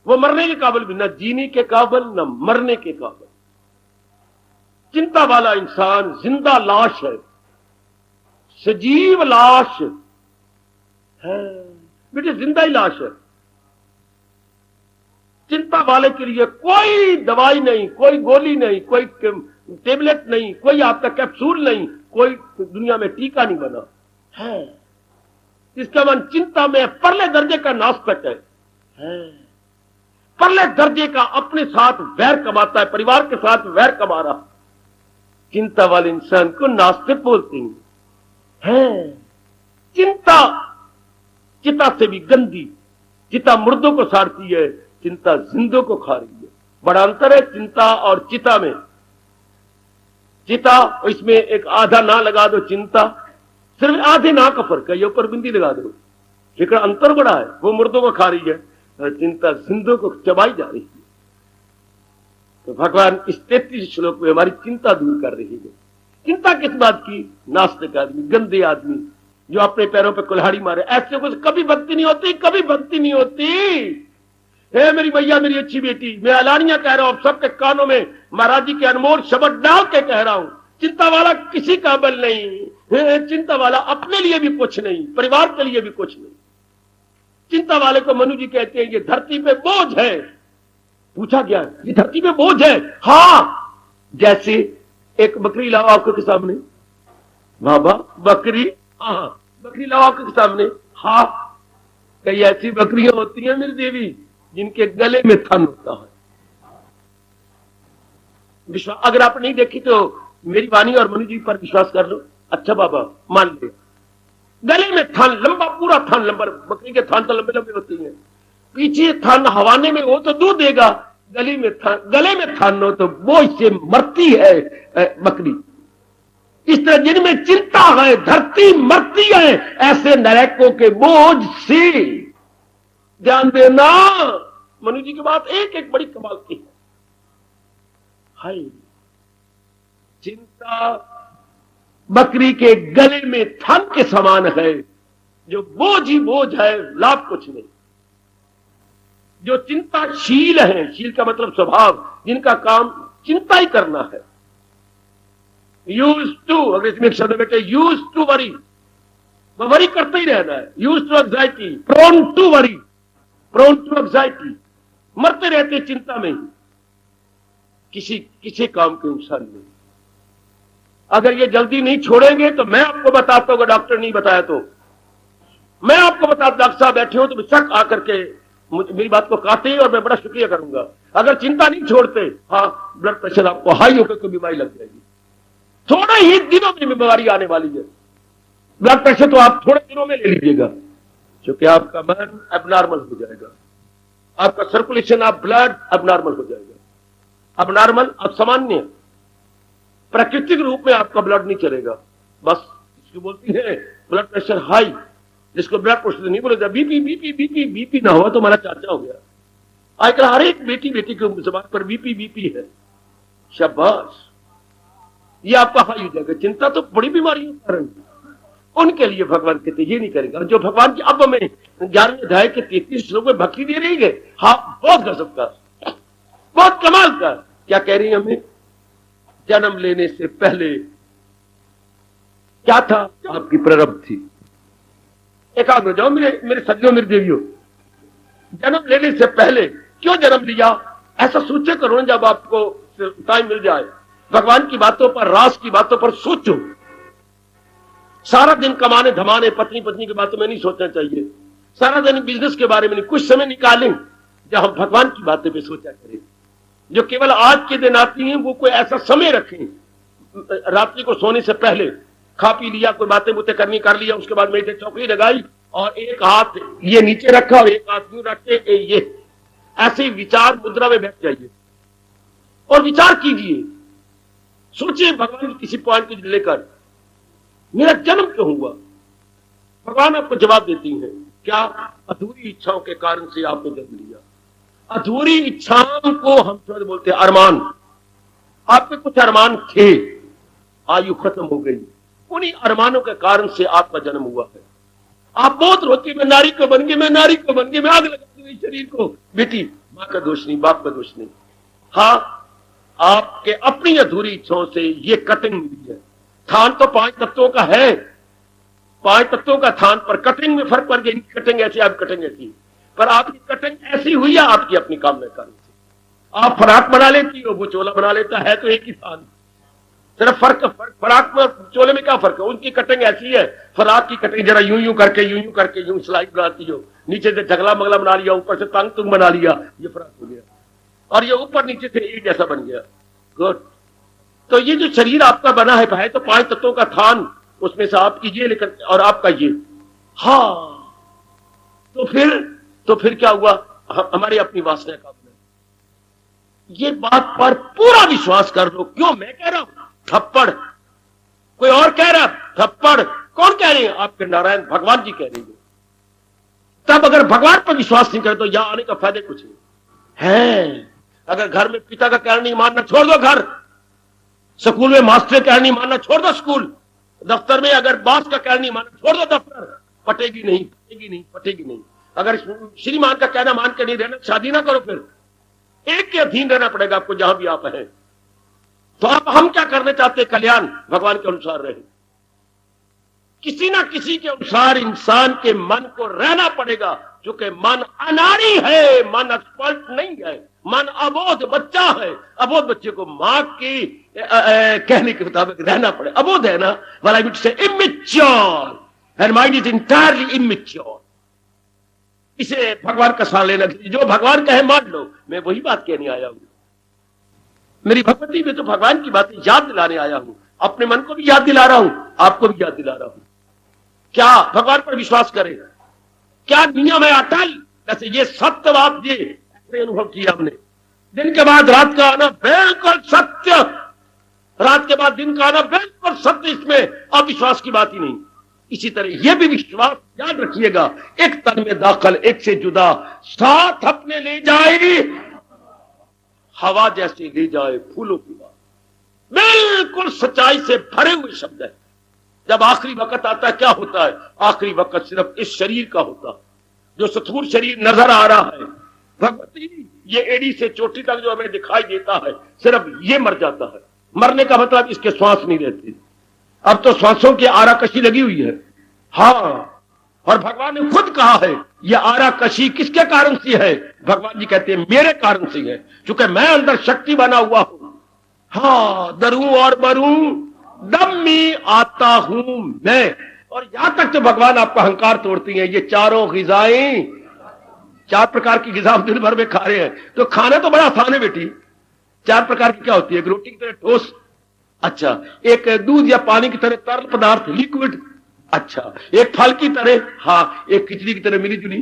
वो मरने के काबल भी, न जीने के काबल, न मरने के काबल। चिंता वाला इंसान जिंदा लाश है, सजीव लाश है बेटे, जिंदा ही लाश है। चिंता वाले के लिए कोई दवाई नहीं, कोई गोली नहीं, कोई टेबलेट नहीं, कोई आपका कैप्सूल नहीं, कोई दुनिया में टीका नहीं बना है। इसका मन चिंता में परले दर्जे का नास्तिक है। परले दर्जे का अपने साथ वैर कमाता है, परिवार के साथ वैर कमा रहा। चिंता वाले इंसान को नास्तिक बोलते हैं। चिंता चिता से भी गंदी। चिता मुर्दों को साड़ती है, चिंता जिंदों को खा रही है। बड़ा अंतर है चिंता और चिता में। चिता, इसमें एक आधा ना लगा दो, चिंता सिर्फ आधे ना का फर्क है, ये ऊपर बिंदी लगा दो, लेकिन अंतर बड़ा है। वो मुर्दों को खा रही है और चिंता जिंदों को चबाई जा रही है। तो भगवान इस 33 श्लोक में हमारी चिंता दूर कर रही है। चिंता किस बात की? नास्तिक आदमी, गंदे आदमी जो अपने पैरों पे कुल्हाड़ी मारे, ऐसे को कभी भक्ति नहीं होती, कभी भक्ति नहीं होती। हे मेरी भैया, मेरी अच्छी बेटी, मैं अलानिया कह रहा हूं, सबके कानों में महाराज जी के अनमोल शब्द डाल के कह रहा हूं, चिंता वाला किसी काबिल नहीं। चिंता वाला अपने लिए भी कुछ नहीं, परिवार के लिए भी कुछ नहीं। चिंता वाले को मनु जी कहते हैं ये धरती पे बोझ है। पूछा गया ये धरती पे बोझ है? हाँ, जैसे एक बकरी लाओ आपके सामने, बाबा बकरी, हाँ बकरी लाओ आपके सामने, हाँ कई ऐसी बकरियां होती हैं मेरी देवी जिनके गले में थन होता है। विश्वास अगर आप नहीं देखी तो मेरी वाणी और मनु जी पर विश्वास कर लो। अच्छा बाबा मान ले, गले में थान लंबा, पूरा थान लंबा, बकरी के थान तो लंबे लंबे होती हैं, पीछे थान हवाने में हो तो दूध देगा, गले में थान हो तो बोझ से मरती है बकरी। इस तरह जिनमें चिंता है धरती मरती है, ऐसे नरकों के बोझ से। ध्यान देना, मनु जी की बात एक एक बड़ी कमाल की है। हाय, चिंता बकरी के गले में थन के समान है, जो बोझ ही बोझ है, लाभ कुछ नहीं। जो चिंताशील है, शील का मतलब स्वभाव, जिनका काम चिंता ही करना है, यूज टू, अगर इसमें एक शब्द बैठे यूज टू वरी, वो वरी करते ही रहना है। Used to anxiety, prone to worry, prone to anxiety, मरते रहते चिंता में ही, किसी काम के नुकसान नहीं। अगर ये जल्दी नहीं छोड़ेंगे तो मैं आपको बताता हूँ, डॉक्टर नहीं बताया तो मैं आपको बताता, डॉक्टर साहब बैठे हो तो शक आकर के मेरी बात को काटे और मैं बड़ा शुक्रिया करूंगा। अगर चिंता नहीं छोड़ते, हाँ, ब्लड प्रेशर आपको हाई होकर कोई बीमारी लग जाएगी, थोड़े ही दिनों में बीमारी आने वाली है। ब्लड प्रेशर तो आप थोड़े दिनों में ले लीजिएगा, क्योंकि आपका मन एबनॉर्मल हो जाएगा, आपका सर्कुलेशन ऑफ ब्लड एबनॉर्मल हो जाएगा। एबनॉर्मल असामान्य, प्राकृतिक रूप में आपका ब्लड नहीं चलेगा। बस इसको बोलती है ब्लड प्रेशर हाई, जिसको ब्लड प्रेशर नहीं बोला, बीपी बीपी बीपी बीपी ना हुआ तो हमारा चाचा हो गया। आजकल हर एक बेटी की जबान पर बीपी बीपी है। शाबाश, ये आपका हाई हो जाएगा। चिंता तो बड़ी बीमारियों का कारण, उनके लिए भगवान कहते ये नहीं करेगा। जो भगवान की अब हमें 11वें अध्याय के 33 श्लोक में भक्ति दे रही है, हाँ, बहुत गजब का, बहुत कमाल का। क्या कह रही है हमें? जन्म लेने से पहले क्या था? आपकी प्रारब्ध थी। एकाग्र हो जाओ मेरे सज्जनों, मेरी देवियों, जन्म लेने से पहले क्यों जन्म लिया, ऐसा सोचे करो। जब आपको टाइम मिल जाए, भगवान की बातों पर, रास की बातों पर सोचो। सारा दिन कमाने धमाने, पत्नी की बातों में नहीं सोचना चाहिए। सारा दिन बिजनेस के बारे में नहीं, कुछ समय निकालें जब हम भगवान की बातें पे सोचा करें। जो केवल आज के दिन आती हैं, वो कोई ऐसा समय रखें, रात्रि को सोने से पहले खा पी लिया, कोई बातें बुतें करनी कर लिया, उसके बाद मेरी चौकड़ी लगाई और एक हाथ ये नीचे रखा और एक हाथ यूं रख के ये ऐसे विचार मुद्रा में बैठ जाइए और विचार कीजिए। सोचिए भगवान किसी पॉइंट को लेकर, मेरा जन्म क्यों हुआ? भगवान आपको जवाब देती हैं, क्या अधूरी इच्छाओं के कारण से आपने जन्म लिया। अधूरी इच्छाओं को हम थोड़े बोलते हैं अरमान। आपके कुछ अरमान थे, आयु खत्म हो गई, उन्हीं अरमानों के कारण से आपका जन्म हुआ है। आप बहुत रोती, मैं नारी को बन गई, मैं नारी को बन गई, मैं आग लगा दूंगी शरीर को। बेटी, मां का दोष नहीं, बाप का दोष नहीं। हाँ, आपके अपनी अधूरी इच्छाओं से ये कटिंग मिली है। थान तो 5 तत्वों का है, 5 तत्वों का थान, पर कटिंग में फर्क पड़ गया। कटिंग ऐसी, आप कटिंग ऐसी, पर आपकी कटिंग ऐसी हुई है आपकी अपनी काम में कारण से। आप फराक बना लेती हो, वो चोला बना लेता है, तो एक ही थान। सिर्फ फर्क फराक में चोले में क्या फर्क है? उनकी कटिंग ऐसी है, फराक की कटिंग जरा यूं यूं करके यूं सिलाई बनाती हो, नीचे से झगला मगला बना लिया, ऊपर से तंग तुंग बना लिया, ये फराक हो गया। और ये ऊपर नीचे से एक जैसा बन गया। गुड। तो ये जो शरीर आपका बना है तो 5 तत्वों का थान, उसमें से आपकी ये लेकर और आपका ये। हाँ, तो फिर क्या हुआ? हमारी अपनी वासना का बना। ये बात पर पूरा विश्वास कर लो। क्यों मैं कह रहा हूं? थप्पड़ कोई और कह रहा, थप्पड़ कौन कह रहे हैं? आपके नारायण भगवान जी कह रहे हैं। तब अगर भगवान पर विश्वास नहीं करे तो यहां आने का फायदा कुछ नहीं है। अगर घर में पिता का कहना नहीं मानना, छोड़ दो घर। स्कूल में मास्टर का कहना नहीं मानना, छोड़ दो स्कूल। दफ्तर में अगर बॉस का कहना नहीं मानना, छोड़ दो दफ्तर। पटेगी नहीं। अगर श्रीमान का कहना मान के नहीं रहना, शादी ना करो। फिर एक के अधीन रहना पड़ेगा आपको जहां भी आप हैं। तो आप हम क्या करने चाहते हैं? कल्याण भगवान के अनुसार रहे। किसी ना किसी के अनुसार इंसान के मन को रहना पड़ेगा, क्योंकि मन अनाड़ी है, मन एक्सपर्ट नहीं है, मन अबोध बच्चा है। अबोध बच्चे को मां की कहने के मुताबिक रहना पड़े। अबोध है ना, what I would say immature, and mind is entirely immature. इसे भगवान का साथ लेना, जो भगवान कहे मान लो। मैं वही बात कहने आया हूं। मेरी भगवती में तो भगवान की बातें याद दिलाने आया हूं। अपने मन को भी याद दिला रहा हूं, आपको भी याद दिला रहा हूं। क्या भगवान पर विश्वास करें? क्या नियम है अटल? जैसे ये सत्य बात, ये अनुभव किया हमने। दिन के बाद रात का आना बिल्कुल सत्य, रात के बाद दिन का आना बिल्कुल सत्य, इसमें अविश्वास की बात ही नहीं। इसी तरह यह भी विश्वास याद रखिएगा, एक तन में दाखिल एक से जुदा, साथ अपने ले जाए हवा जैसे ले जाए फूलों की बात, बिल्कुल सच्चाई से भरे हुए शब्द है। जब आखिरी वक्त आता है क्या होता है? आखिरी वक्त सिर्फ इस शरीर का होता है, जो स्थूल शरीर नजर आ रहा है। भगवती, ये एड़ी से चोटी तक जो हमें दिखाई देता है, सिर्फ ये मर जाता है। मरने का मतलब इसके श्वास नहीं रहते। अब तो श्वासों की आराकशी लगी हुई है। हाँ, और भगवान ने खुद कहा है यह आराकशी किसके कारण से है? भगवान जी कहते हैं मेरे कारण से है, क्योंकि मैं अंदर शक्ति बना हुआ हूं। हाँ, डरूं और मरूं दम में आता हूं मैं। और यहां तक तो भगवान आपका अहंकार तोड़ती है। ये चारों ग़िज़ाएं, 4 प्रकार की ग़िज़ा हम दिन भर में खा रहे हैं, तो खाना तो बड़ा आसान है बेटी। 4 प्रकार की क्या होती है? एक रोटी की तरह ठोस, अच्छा, एक दूध या पानी की तरह तरल पदार्थ लिक्विड, अच्छा, एक फल की तरह, हाँ, एक खिचड़ी की तरह मिली जुली,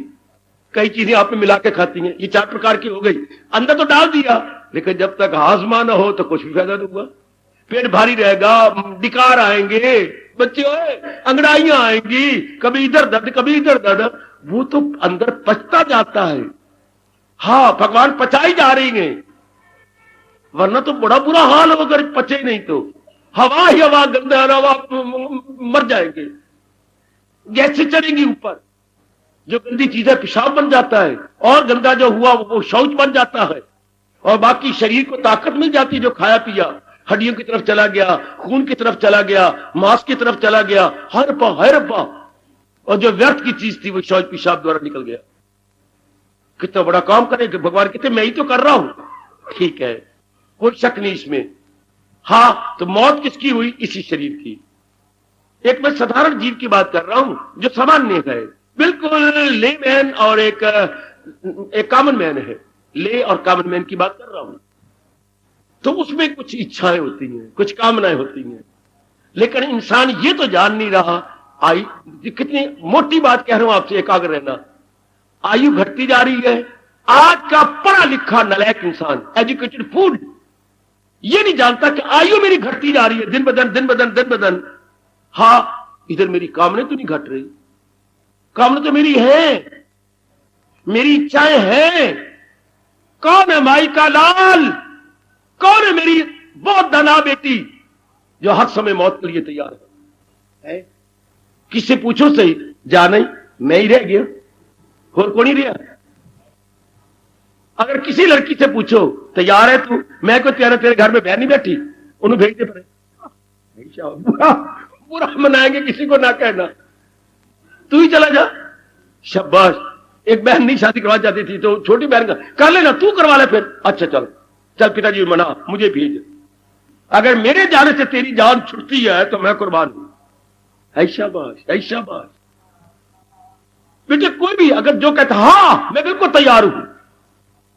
कई चीजें आप में मिला के खाती हैं। ये 4 प्रकार की हो गई, अंदर तो डाल दिया, लेकिन जब तक हाजमा ना हो तो कुछ भी फायदा नहीं हुआ। पेट भारी रहेगा, डिकार आएंगे, बच्चे अंगड़ाइयां आएंगी, कभी इधर दर्द कभी इधर दर्द, वो तो अंदर पचता जाता है। हाँ, भगवान पचाई जा रही है, वरना तो बड़ा बुरा हाल हो अगर पचे नहीं तो। हवा ही हवा, गंदा हवा, मर जाएंगे, गैसें चढ़ेंगी ऊपर, जो गंदी चीजें पेशाब बन जाता है, और गंदा जो हुआ वो शौच बन जाता है, और बाकी शरीर को ताकत मिल जाती है। जो खाया पिया हड्डियों की तरफ चला गया, खून की तरफ चला गया, मांस की तरफ चला गया, हर पा, और जो व्यर्थ की चीज थी वो शौच पेशाब द्वारा निकल गया। कितना बड़ा काम करे भगवान, कहते मैं ही तो कर रहा हूं। ठीक है, कोई शक नहीं इसमें। हाँ, तो मौत किसकी हुई? इसी शरीर की। एक मैं साधारण जीव की बात कर रहा हूं जो सामान्य है, बिल्कुल ले मैन, और एक कॉमन मैन है। ले और कॉमन मैन की बात कर रहा हूं। तो उसमें कुछ इच्छाएं होती हैं, कुछ कामनाएं होती हैं, लेकिन इंसान ये तो जान नहीं रहा। कितनी मोटी बात कह रहा हूं आपसे, एकाग्र रहना। आयु घटती जा रही है। आज का पढ़ा लिखा नलायक इंसान, एजुकेटेड फूड, ये नहीं जानता कि आयु मेरी घटती जा रही है दिन ब दिन, दिन ब दिन, दिन ब दिन। हाँ, इधर मेरी कामना तो नहीं घट रही, कामना तो मेरी है, मेरी इच्छाएं हैं। कौन है माई का लाल? कौन है मेरी बहुत धना बेटी जो हर समय मौत के लिए तैयार है? किससे पूछो सही, जा नहीं, मैं ही रह गया, और कौन ही रहा। अगर किसी लड़की से पूछो तैयार है तू, मैं को तेरे घर में बहन नहीं बैठी, उन्हें भेज दे पड़े, बुरा मनाएंगे, किसी को ना कहना, तू ही चला जा। शाबाश। एक बहन नहीं शादी करवा जाती थी, तो छोटी बहन का कर लेना, तू करवा ले फिर। अच्छा चल चल, पिताजी मना, मुझे भेज। अगर मेरे जाने से तेरी जान छुटती है तो मैं कुर्बान हूं। ऐसा बात, ऐसा बात। बेटे कोई भी अगर जो कहता हाँ मैं बिल्कुल तैयार हूं,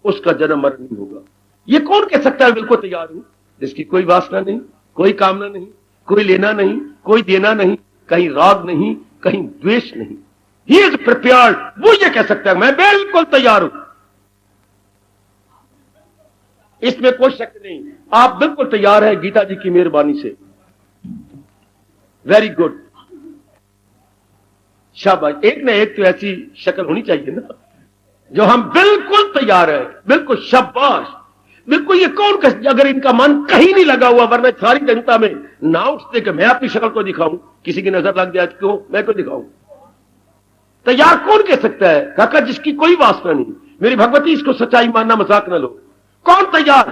उसका जन्म मरण नहीं होगा। ये कौन कह सकता है बिल्कुल तैयार हूं? जिसकी कोई वासना नहीं, कोई कामना नहीं, कोई लेना नहीं, कोई देना नहीं, कहीं राग नहीं, कहीं द्वेष नहीं। ही इज प्रिपेयर्ड, वो ये कह सकता है मैं बिल्कुल तैयार हूं। इसमें कोई शक नहीं, आप बिल्कुल तैयार है गीता जी की मेहरबानी से। वेरी गुड, शाबाश। एक ना एक तो ऐसी शक्ल होनी चाहिए ना जो हम बिल्कुल तैयार है, बिल्कुल, शाबाश, बिल्कुल। ये कौन अगर इनका मन कहीं नहीं लगा हुआ, वरना सारी जनता में ना उठते कि मैं अपनी शक्ल को दिखाऊं, किसी की नजर लग जाए क्यों मैं को दिखाऊं। तैयार कौन कह सकता है? काका जिसकी कोई वासना नहीं। मेरी भगवती, इसको सच्चाई मानना मजाक न लो। कौन तैयार?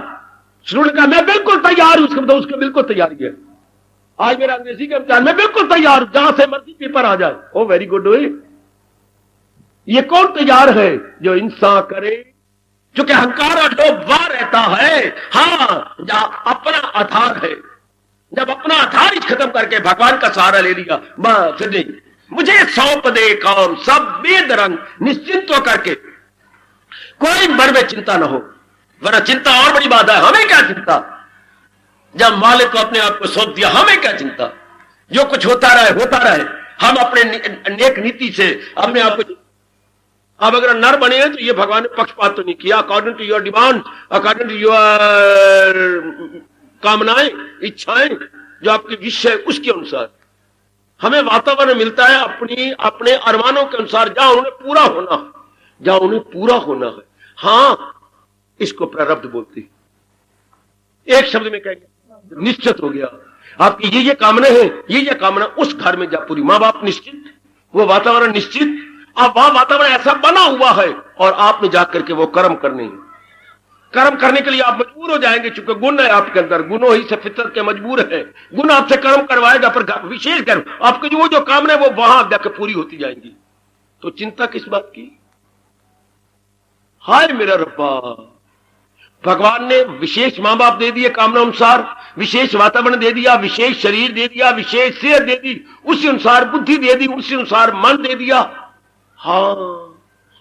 शुरू ने कहा मैं बिल्कुल तैयार हूं, उसका मतलब उसको बिल्कुल तैयारी है। आज मेरा अंग्रेजी का इम्तिहान, मैं बिल्कुल तैयार हूं, जहां से मर्जी पेपर आ जाए। ओ वेरी गुड। ये कौन तैयार है? जो इंसान करे, चूंकि अहंकार और लोभ वहां रहता है, हाँ, जहां अपना आधार है। जब अपना आधार खत्म करके भगवान का सहारा ले लिया, बस नहीं, मुझे सौंप दे काम सब बेदरंग, निश्चिंत होकर के, कोई मन में चिंता ना हो, वरना चिंता और बड़ी बात है। हमें क्या चिंता? जब मालिक को अपने आप को सौंप दिया, हमें क्या चिंता? जो कुछ होता रहे होता रहे। हम अपने नेक नीति से अपने आप को, अब अगर नर बने हैं तो ये भगवान ने पक्षपात तो नहीं किया, according to your demand, according to your कामनाएं, इच्छाएं, जो आपकी विश है उसके अनुसार हमें वातावरण मिलता है, अपने अरमानों के अनुसार, जहां उन्हें पूरा होना है, जहां उन्हें पूरा होना है। हां, इसको प्रारब्ध बोलते हैं। एक शब्द में कहेंगे निश्चित हो गया, आपकी ये कामना है, ये कामना उस घर में जा पूरी। मां बाप निश्चित, वो वातावरण निश्चित, अब वहां वातावरण ऐसा बना हुआ है और आपने जाकर के वो कर्म करने हैं। कर्म करने के लिए आप मजबूर हो जाएंगे, चूंकि गुण है आपके अंदर, गुणों ही से फितरत के मजबूर है, गुण आपसे कर्म करवाएगा, पर विशेष कर्म आपकी जो कामना है वो वहां जाकर पूरी होती जाएंगी। तो चिंता किस बात की? हाय मेरा रब्बा, भगवान ने विशेष मां बाप दे दिए कामना अनुसार, विशेष वातावरण दे दिया, विशेष शरीर दे दिया, विशेष सेहत दे दी, उसी अनुसार बुद्धि दे दी, उसी अनुसार मन दे दिया। हाँ,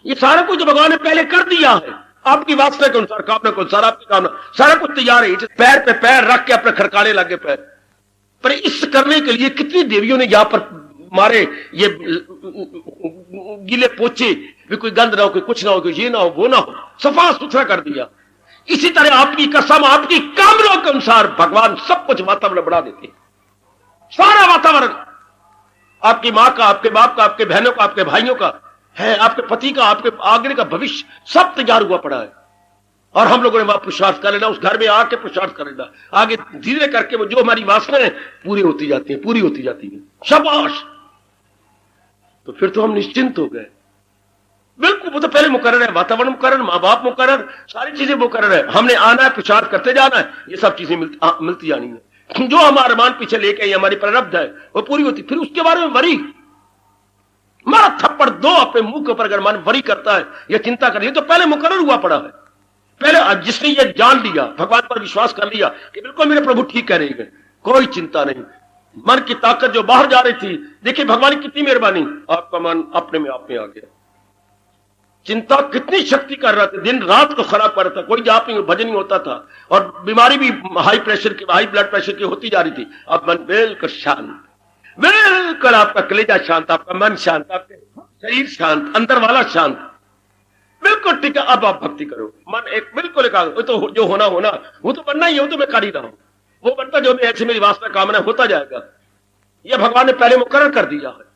ये सारा कुछ भगवान ने पहले कर दिया है, आपकी वासना के अनुसार, कामना के अनुसार, आपकी कामना, सारा कुछ तैयार है। पैर पे पैर रख के अपने खड़काने लगे पैर पर। इस करने के लिए कितनी देवियों ने यहां पर मारे ये गीले पोचे, भी कोई गंद ना हो, कोई कुछ ना हो, कोई ये ना हो, वो ना हो, सफा सुथरा कर दिया। इसी तरह आपकी कसम, आपकी कामनाओं के अनुसार भगवान सब कुछ वातावरण बढ़ा देते हैं। सारा वातावरण आपकी मां का, आपके बाप का, आपके बहनों का, आपके भाइयों का है, आपके पति का, आपके आगे का भविष्य सब तैयार हुआ पड़ा है। और हम लोगों ने वहां पुरुषार्थ कर लेना, उस घर में आके पुरुषार्थ कर लेना, आगे धीरे करके वो जो हमारी वासनाएं पूरी होती जाती है, पूरी होती जाती है। शाबाश, तो फिर तो हम निश्चिंत हो गए। बिल्कुल, वो तो पहले मुकर्रर है, वातावरण मुकर्रर, मां बाप मुकर्रर, सारी चीजें मुकर्रर है। हमने आना है, पुरुषार्थ करते जाना है, ये सब चीजें मिलती जानी है। जो हमारा मान पीछे लेके आई, हमारी प्रारब्ध है, वो पूरी होती। फिर उसके बारे में वरी, मारा थप्पड़ दो अपने मुंह के ऊपर अगर मन वरी करता है या चिंता कर रही है, तो पहले मुकर्रर हुआ पड़ा है। पहले जिसने ये जान लिया, भगवान पर विश्वास कर लिया कि बिल्कुल मेरे प्रभु ठीक कह रहे हैं, कोई चिंता नहीं, मन की ताकत जो बाहर जा रही थी, देखिए भगवान की कितनी मेहरबानी, आपका मन अपने में आप में आ गया। चिंता कितनी शक्ति कर रहा था, दिन रात को खराब कर रहा था, कोई जाप नहीं, भजन नहीं होता था, और बीमारी भी हाई ब्लड प्रेशर की होती जा रही थी। अब मन बिल्कुल शांत, बिल्कुल आपका कलेजा शांत, आपका मन शांत, आपके शरीर शांत, अंदर वाला शांत, बिल्कुल ठीक है। अब आप भक्ति करो, मन एक बिल्कुल वो तो जो होना वो तो बनना ही है, वो तो मैं कर ही रहा हूं, वो बनता जो मैं ऐसे मेरी वासना कामना होता जाएगा। यह भगवान ने पहले मुकर्रर कर दिया है।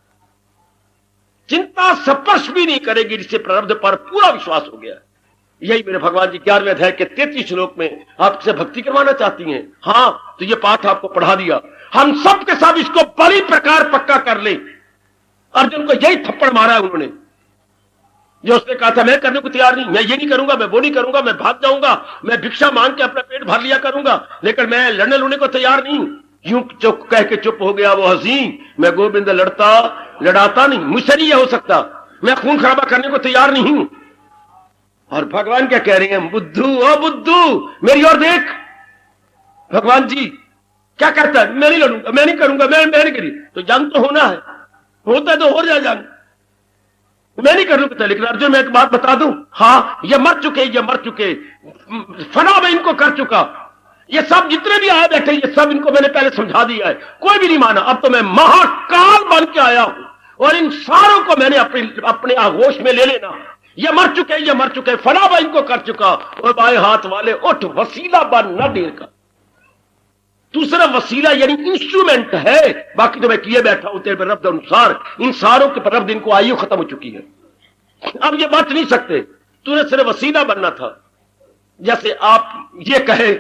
चिंता स्पर्श भी नहीं करेगी, जिससे प्रारब्ध पर पूरा विश्वास हो गया। यही मेरे भगवान जी 11वें अध्याय के 33 श्लोक में आपसे भक्ति करवाना चाहती हैं। हां, तो ये पाठ आपको पढ़ा दिया, हम सब के साथ इसको बड़ी प्रकार पक्का कर ले। अर्जुन को यही थप्पड़ मारा है उन्होंने, जो उसने कहा था मैं करने को तैयार नहीं, मैं ये नहीं करूंगा, मैं वो नहीं करूंगा, मैं भाग जाऊंगा, मैं भिक्षा मांग के अपना पेट भर लिया करूंगा, लेकिन मैं लड़ने लुड़ने को तैयार नहीं। यूं चुप कह के चुप हो गया वो हंसी, मैं गोविंद लड़ाता नहीं, मुझसे नहीं ये हो सकता, मैं खून खराबा करने को तैयार नहीं हूं। और भगवान क्या कह रहे हैं, बुद्धू, ओ बुद्धू मेरी ओर देख। भगवान जी क्या कहता है, मैं नहीं लड़ूंगा, मैं नहीं करूंगा, मैं नहीं करी। तो जंग तो होना है, होता है तो हो जाए जंग, मैं नहीं कर लूंगा। लेकिन अर्जुन मैं एक बात बता दूं, हाँ ये मर चुके, फना मैं इनको कर चुका, ये सब जितने भी आए बैठे, ये सब इनको मैंने पहले समझा दिया है, कोई भी नहीं माना। अब तो मैं महाकाल बन के आया हूं और इन सारों को मैंने अपने आगोश में ले लेना। ये मर चुके, फना मैं इनको कर चुका। और बाएं हाथ वाले उठ, वसीला बन न देर का। दूसरा वसीला यानी इंस्ट्रूमेंट है, बाकी तो मैं किए बैठा हूं तेरे प्रारब्ध अनुसार। इन सारों के प्रारब्ध, इनको आयु खत्म हो चुकी है, अब ये बच नहीं सकते, तूने सिर्फ वसीला बनना था। जैसे आप ये कहे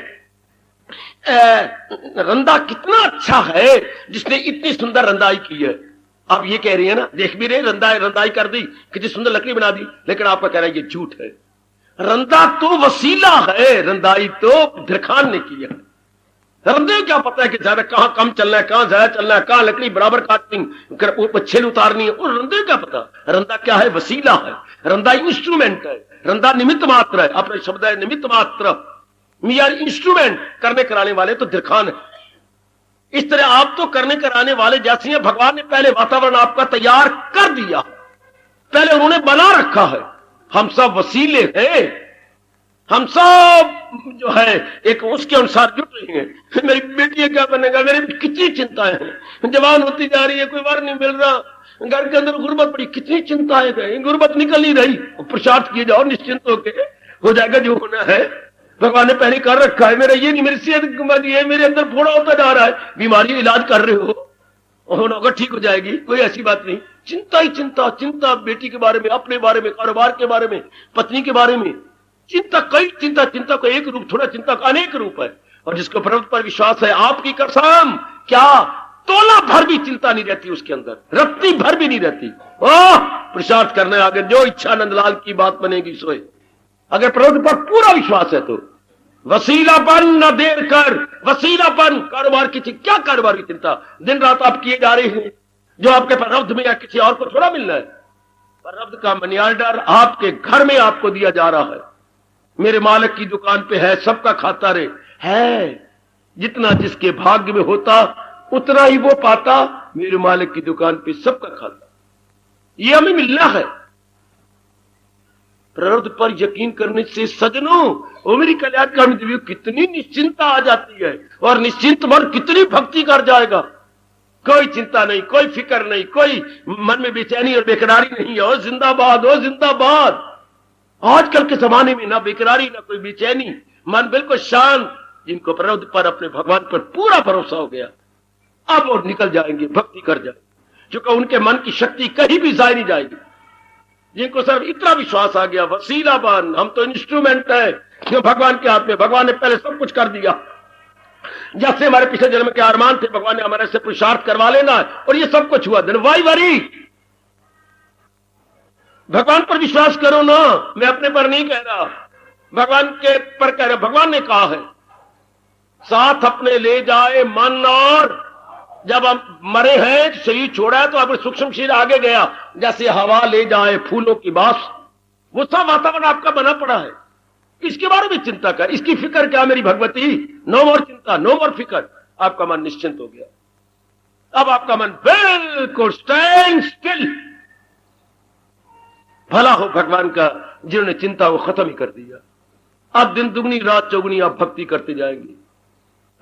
रंदा कितना अच्छा है जिसने इतनी सुंदर रंदाई की है। आप ये कह रही है ना, देख भी रहे रंदाई कर दी, कितनी सुंदर लकड़ी बना दी, लेकिन आपका कह रहा है ये झूठ है। रंदा तो वसीला है, रंदाई तो दिरखान ने की है। रंदे क्या पता है कि ज्यादा कहां कम चलना है, कहां ज्यादा चलना है, कहां लकड़ी बराबर काटनी, छेल उतारनी है, और रंदे क्या पता। रंदा क्या है, वसीला है। रंदा इंस्ट्रूमेंट है, रंदा निमित्त मात्र है। अपने शब्द है निमित्त मात्र, यार इंस्ट्रूमेंट, करने कराने वाले तो दिरखान है। इस तरह आप तो करने कराने वाले जैसे हैं। भगवान ने पहले वातावरण आपका तैयार कर दिया, पहले उन्होंने बना रखा है। हम सब वसीले हैं, हम सब जो है एक उसके अनुसार जुट रही हैं। मेरी बेटी क्या बनेगा, मेरी कितनी चिंताएं हैं, जवान होती जा रही है, कोई वर नहीं मिल रहा, घर के अंदर गुर्बत पड़ी, कितनी चिंताएं गई, गुर्बत निकल नहीं रही। पुरुषार्थ किए जाओ निश्चिंत होके, हो जाएगा जो होना है। भगवान ने पहले कर रखा है, मेरा ये नहीं, मेरी सेहत ये मेरे अंदर फोड़ा होता जा रहा है, बीमारी इलाज कर रहे हो, होगा ठीक हो जाएगी, कोई ऐसी बात नहीं। चिंता ही चिंता, चिंता बेटी के बारे में, अपने बारे में, कारोबार के बारे में, पत्नी के बारे में चिंता, कई चिंता। चिंता का एक रूप थोड़ा, चिंता का अनेक रूप है। और जिसको प्रभु पर विश्वास है, आपकी कसम, क्या तोला भर भी चिंता नहीं रहती उसके अंदर, रत्ती भर भी नहीं रहती। ओह, पुरुषार्थ करने आगे जो इच्छा नंदलाल की बात बनेगी सोए। अगर प्रभु पर पूरा विश्वास है तो वसीलापन न देर कर, वसीलापन, कारोबार की चिंता, क्या कारोबार की चिंता दिन रात आप किए जा रहे हैं, जो आपके प्रारब्ध में या किसी और को थोड़ा मिलना है। प्रारब्ध का मनी ऑर्डर आपके घर में आपको दिया जा रहा है। मेरे मालिक की दुकान पे है, सबका खाता रे है, जितना जिसके भाग्य में होता उतना ही वो पाता। मेरे मालिक की दुकान पे सबका खाता, ये हमें मिलना है। प्रारब्ध पर यकीन करने से सजनों, वो मेरी कल्याणकामी देवी, कितनी निश्चिंता आ जाती है, और निश्चिंत मन कितनी भक्ति कर जाएगा। कोई चिंता नहीं, कोई फिक्र नहीं, कोई मन में बेचैनी और बेकरारी नहीं है। ओ जिंदाबाद, ओ जिंदाबाद। आजकल के जमाने में ना बेकरारी ना कोई बेचैनी, मन बिल्कुल शांत। जिनको प्रारब्ध पर, अपने भगवान पर पूरा भरोसा हो गया, अब वो निकल जाएंगे, भक्ति कर जाएंगे, क्योंकि उनके मन की शक्ति कहीं भी जाए नहीं जाएगी। जिनको सिर्फ इतना विश्वास आ गया, वसीलाबान, हम तो इंस्ट्रूमेंट है जो भगवान के हाथ में, भगवान ने पहले सब कुछ कर दिया। जैसे हमारे पिछले जन्म के अरमान थे, भगवान ने हमारे से पुरुषार्थ करवा लेना, और ये सब कुछ हुआ। दिन वाई वरी, भगवान पर विश्वास करो ना, मैं अपने पर नहीं कह रहा, भगवान के पर कह रहा। भगवान ने कहा है, साथ अपने ले जाए मन, और जब हम मरे हैं, शरीर छोड़ा है, तो अपने सूक्ष्म शरीर आगे गया, जैसे हवा ले जाए फूलों की बास, वो सब वातावरण आपका बना पड़ा है। इसके बारे में चिंता कर, इसकी फिक्र क्या मेरी भगवती, नो मोर चिंता, नो मोर फिक्र। आपका मन निश्चिंत हो गया, अब आपका मन बिल्कुल स्टैंड स्टिल। भला हो भगवान का, जिन्होंने चिंता को खत्म ही कर दिया। अब दिन दुगनी रात चौगुनी आप भक्ति करते जाएंगे।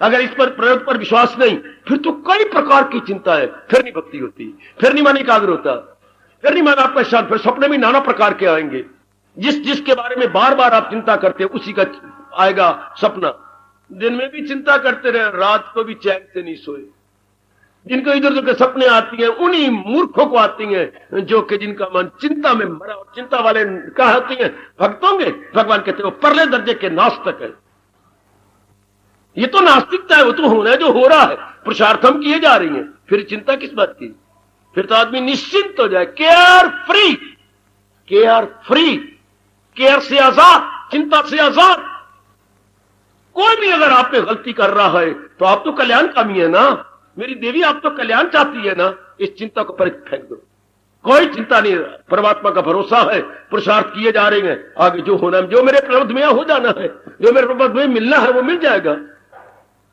अगर इस पर प्रयोग पर विश्वास नहीं, फिर तो कई प्रकार की चिंता है, फिर नहीं भक्ति होती, फिर नहीं मन एकाग्र होता, फिर नहीं मन आपका शांत, फिर सपने में नाना प्रकार के आएंगे। जिसके बारे में बार बार आप चिंता करते हैं, उसी का आएगा सपना। दिन में भी चिंता करते रहे, रात को भी चैन से नहीं सोए। जिनको इधर उधर के सपने आती हैं, उन्हीं मूर्खों को आती हैं, जो कि जिनका मन चिंता में मरा। और चिंता वाले कहा होती हैं, भक्तों के, भगवान कहते हो परले दर्जे के नास्तिक है। ये तो नास्तिकता है, वो तो होना है जो हो रहा है, पुरुषार्थ हम किए जा रही हैं, फिर चिंता किस बात की। फिर तो आदमी निश्चिंत हो जाए, care free, care free, care से आजाद, चिंता से आजाद। कोई भी अगर आप पे गलती कर रहा है तो आप तो कल्याण कामी है ना मेरी देवी, आप तो कल्याण चाहती है ना। इस चिंता को पर फेंक दो, कोई चिंता नहीं, परमात्मा का भरोसा है, पुरुषार्थ किए जा रहे हैं, आगे जो होना है, जो मेरे प्रारब्ध में हो जाना है, जो मेरे प्रारब्ध में मिलना है वो मिल जाएगा।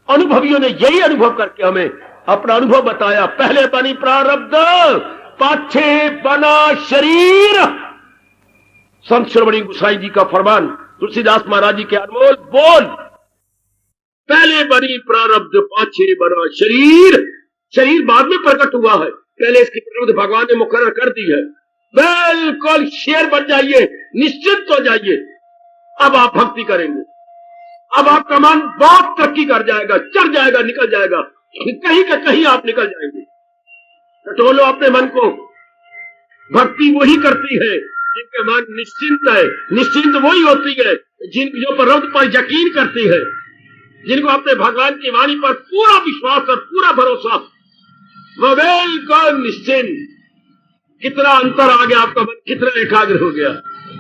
अनुभवियों ने यही अनुभव करके हमें अपना अनुभव बताया। पहले बनी प्रारब्ध, पाछे बना शरीर। संत श्रोमणी गोसाई जी का फरमान, तुलसीदास महाराज जी के अनमोल बोल। पहले बनी प्रारब्ध, पाछे बना शरीर। शरीर बाद में प्रकट हुआ है, पहले इसकी प्रारब्ध भगवान ने मुकर्रर कर दी है। बिल्कुल शेर बन जाइए, निश्चित हो जाइए। अब आप भक्ति करेंगे, अब आपका मन बहुत तरक्की कर जाएगा, चढ़ जाएगा, निकल जाएगा, कहीं का कहीं आप निकल जाएंगे। टटोलो अपने मन को। भक्ति वही करती है जिनके मन निश्चिंत है। निश्चिंत वही होती है जो प्रारब्ध पर यकीन करती है, जिनको अपने भगवान की वाणी पर पूरा विश्वास और पूरा भरोसा, वो बिल्कुल निश्चिंत। कितना अंतर आ गया, आपका मन कितना एकाग्र हो गया,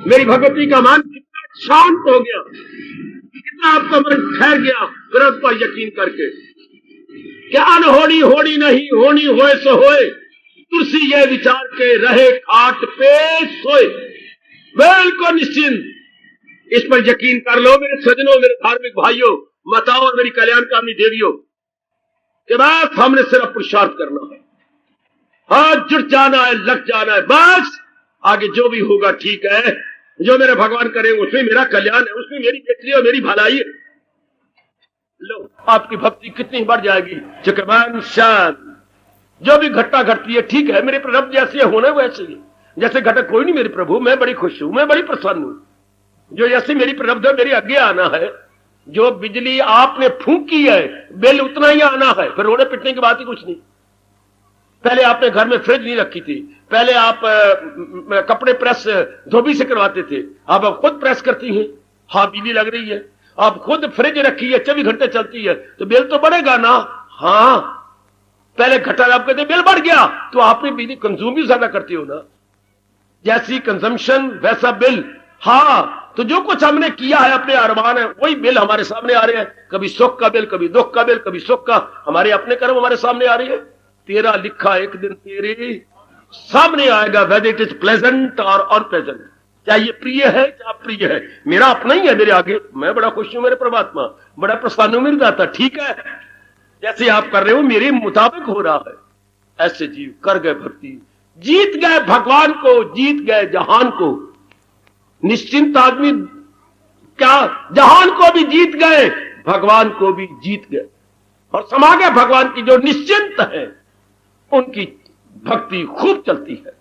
मेरी भगवती का मन कितना शांत हो गया, कितना आपका मन ठहर गया प्रारब्ध पर यकीन करके। क्या अनहोनी होनी नहीं, होनी होए सो होए, तुलसी ये विचार के रहे खाट पे सोए। बिल्कुल निश्चिंत। इस पर यकीन कर लो मेरे सजनों, मेरे धार्मिक भाइयों, माताओं और मेरी कल्याणकामी देवियों, कि बस हमने सिर्फ पुरुषार्थ करना है, हाथ जुट जाना है, लग जाना है, बस आगे जो भी होगा ठीक है। जो मेरे भगवान करेंगे उसमें मेरा कल्याण है, उसमें मेरी बेहतरी और मेरी भलाई है। लो, आपकी भक्ति कितनी बढ़ जाएगी। चुकमान शांत, जो भी घटना घटती है ठीक है, मेरे प्रभु जैसे होना है वैसे ही, जैसे घटक कोई नहीं मेरे प्रभु, मैं बड़ी खुश हूं, मैं बड़ी प्रसन्न हूं। जो जैसे मेरी प्रभु है मेरे आगे आना है, जो बिजली आपने फूंकी है बिल उतना ही आना है, फिर रोने पिटने की बात ही कुछ नहीं। पहले आपने घर में फ्रिज नहीं रखी थी, पहले आप कपड़े प्रेस धोबी से करवाते थे, अब आप खुद प्रेस करती हैं, हाँ बिजली लग रही है, आप खुद फ्रिज रखी है 24 घंटे चलती है, तो बिल तो बढ़ेगा ना। हाँ, पहले घटा आप कहते बिल बढ़ गया, तो आपने बिजली कंज्यूम भी ज्यादा करती हो ना, जैसी कंजम्पशन वैसा बिल। हाँ, तो जो कुछ हमने किया है अपने अरमान है वही बिल हमारे सामने आ रहे हैं, कभी सुख का बिल, कभी दुख का बिल, कभी सुख का, हमारे अपने कर्म हमारे सामने आ रही है। तेरा लिखा एक दिन तेरे सामने आएगा, वेदर इट इज प्लेजेंट और अनप्लेजेंट, चाहे ये प्रिय है चाहे अप्रिय है, मेरा अपना ही है मेरे आगे, मैं बड़ा खुश हूं मेरे परमात्मा, बड़ा प्रसन्न हूं मेरी दाता, ठीक है जैसे आप कर रहे हो मेरे मुताबिक हो रहा है। ऐसे जीव कर गए भक्ति, जीत गए भगवान को, जीत गए जहान को। निश्चिंत आदमी क्या जहान को भी जीत गए, भगवान को भी जीत गए और समा गए भगवान की। जो निश्चिंत है उनकी भक्ति खूब चलती है,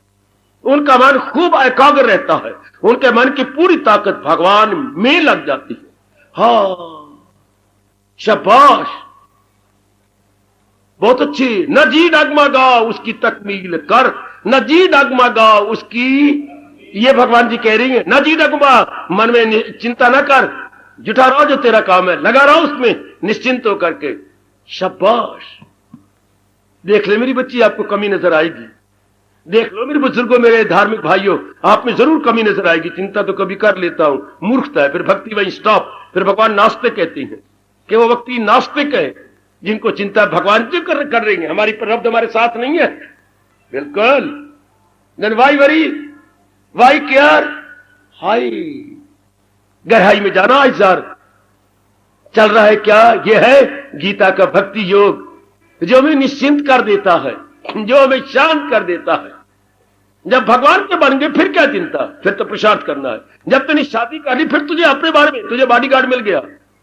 उनका मन खूब एकाग्र रहता है, उनके मन की पूरी ताकत भगवान में लग जाती है। हाँ शाबाश, बहुत अच्छी। न जी डगमगा उसकी तकमील कर, न जी डगमगा उसकी, ये भगवान जी कह रही है, न जी डगमगा, मन में चिंता ना कर, जुटा रहो जो तेरा काम है, लगा रहो उसमें निश्चिंत होकर के। शाबाश, देख ले मेरी बच्ची आपको कमी नजर आएगी, देख लो मेरे बुजुर्गों, मेरे धार्मिक भाइयों, आप में जरूर कमी नजर आएगी। चिंता तो कभी कर लेता हूं, मूर्खता है, फिर भक्ति वहीं स्टॉप। फिर भगवान नास्तिक कहते हैं कि वो व्यक्ति नास्तिक है जिनको चिंता भगवान जी कर रही है, हमारी प्रभु हमारे साथ नहीं है। बिल्कुल, then why worry, why care, हाय गहराई में जाना इज़ार चल रहा है क्या? यह है गीता का भक्ति योग, जो हमें निश्चिंत कर देता है, जो हमें शांत कर देता है। जब भगवान के बन गए फिर क्या चिंता, फिर तो पुरुषार्थ करना है। जब तूने शादी कर ली फिर तुझे अपने बारे में, तुझे बॉडीगार्ड मिल गया।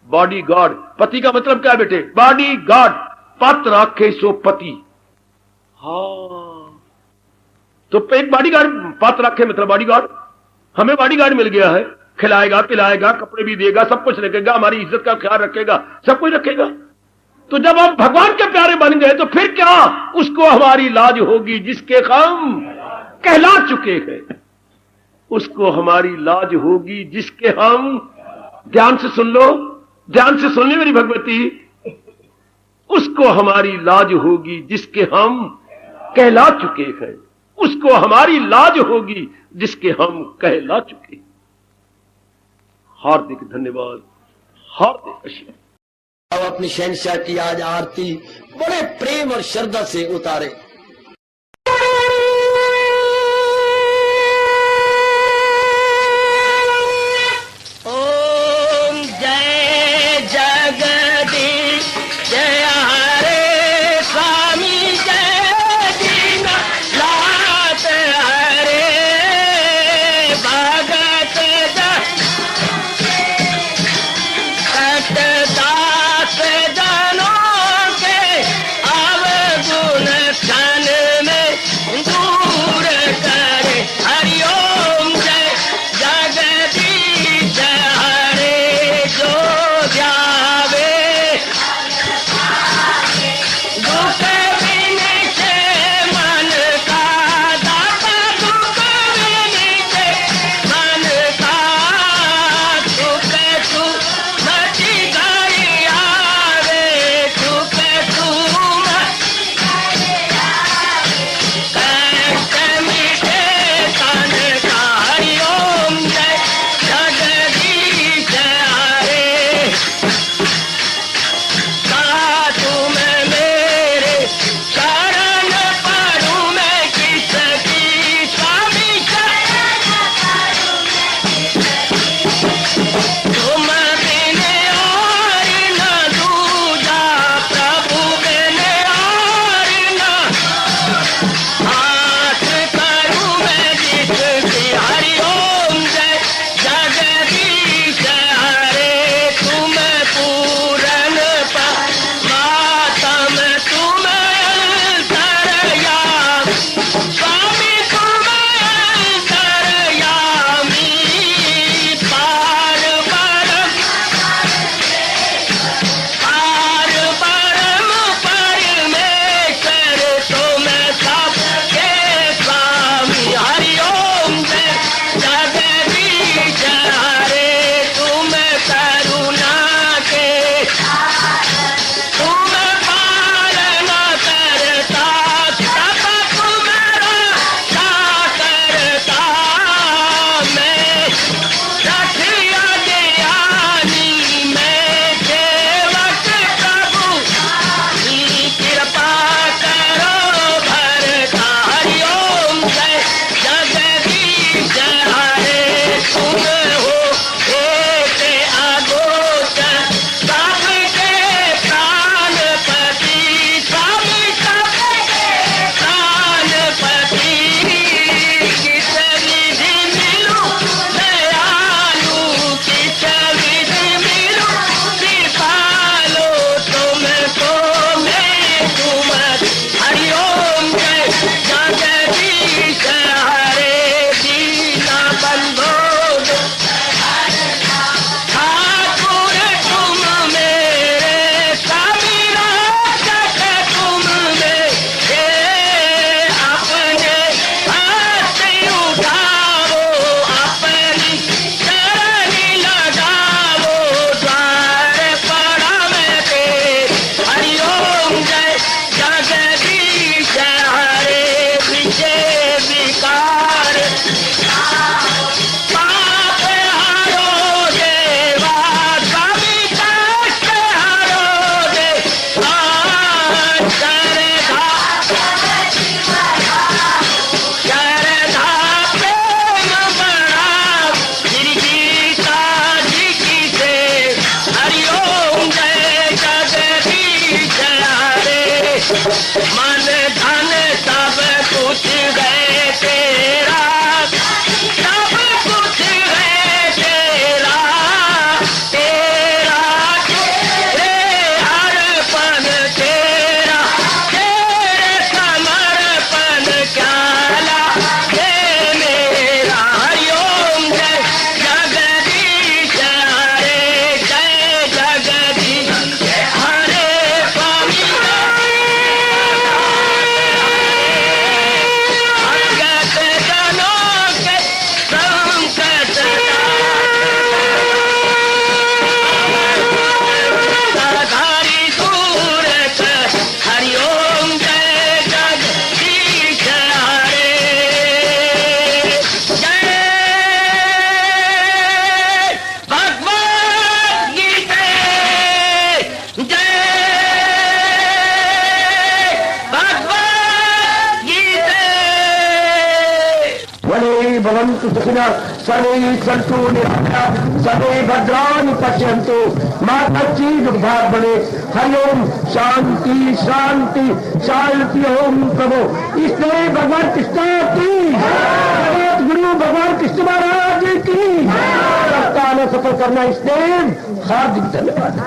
बॉडीगार्ड, पति का मतलब क्या है बेटे? बॉडीगार्ड, पत राखे सो पति। हाँ, तो एक बॉडीगार्ड, पत रखे मतलब बॉडीगार्ड, हमें बॉडीगार्ड मिल गया है, खिलाएगा पिलाएगा, कपड़े भी देगा, सब कुछ रखेगा, हमारी इज्जत का ख्याल रखेगा, सब कुछ रखेगा। तो जब हम भगवान के प्यारे बन गए तो फिर क्या उसको हमारी लाज होगी जिसके हम कहला चुके हैं, उसको हमारी लाज होगी जिसके हम, ध्यान से सुन लो, ध्यान से सुन ली मेरी भगवती, उसको हमारी लाज होगी जिसके हम कहला चुके हैं, उसको हमारी लाज होगी जिसके हम कहला चुके। हार्दिक धन्यवाद, हार्दिक आशीर्वाद। अब अपनी शहंशाह की आज आरती बड़े प्रेम और श्रद्धा से उतारे। ओम जय जगदीश जय हरे स्वामी जय दीनानाथ हरे भगत दास जनों के अवगुण भवन्तु सुखिनः सर्वे सन्तु निरामयाः सर्वे भद्राणि पश्यन्तु मा कश्चित् दुर्भाग् भवेत्। हरि ओम शांति शांति शांति। ओम प्रभु इसलिए भगवान कृष्ण की जगत गुरु भगवान कृष्ण महाराज की सप्ताह में सफल करना इसलिए हार्दिक धन्यवाद।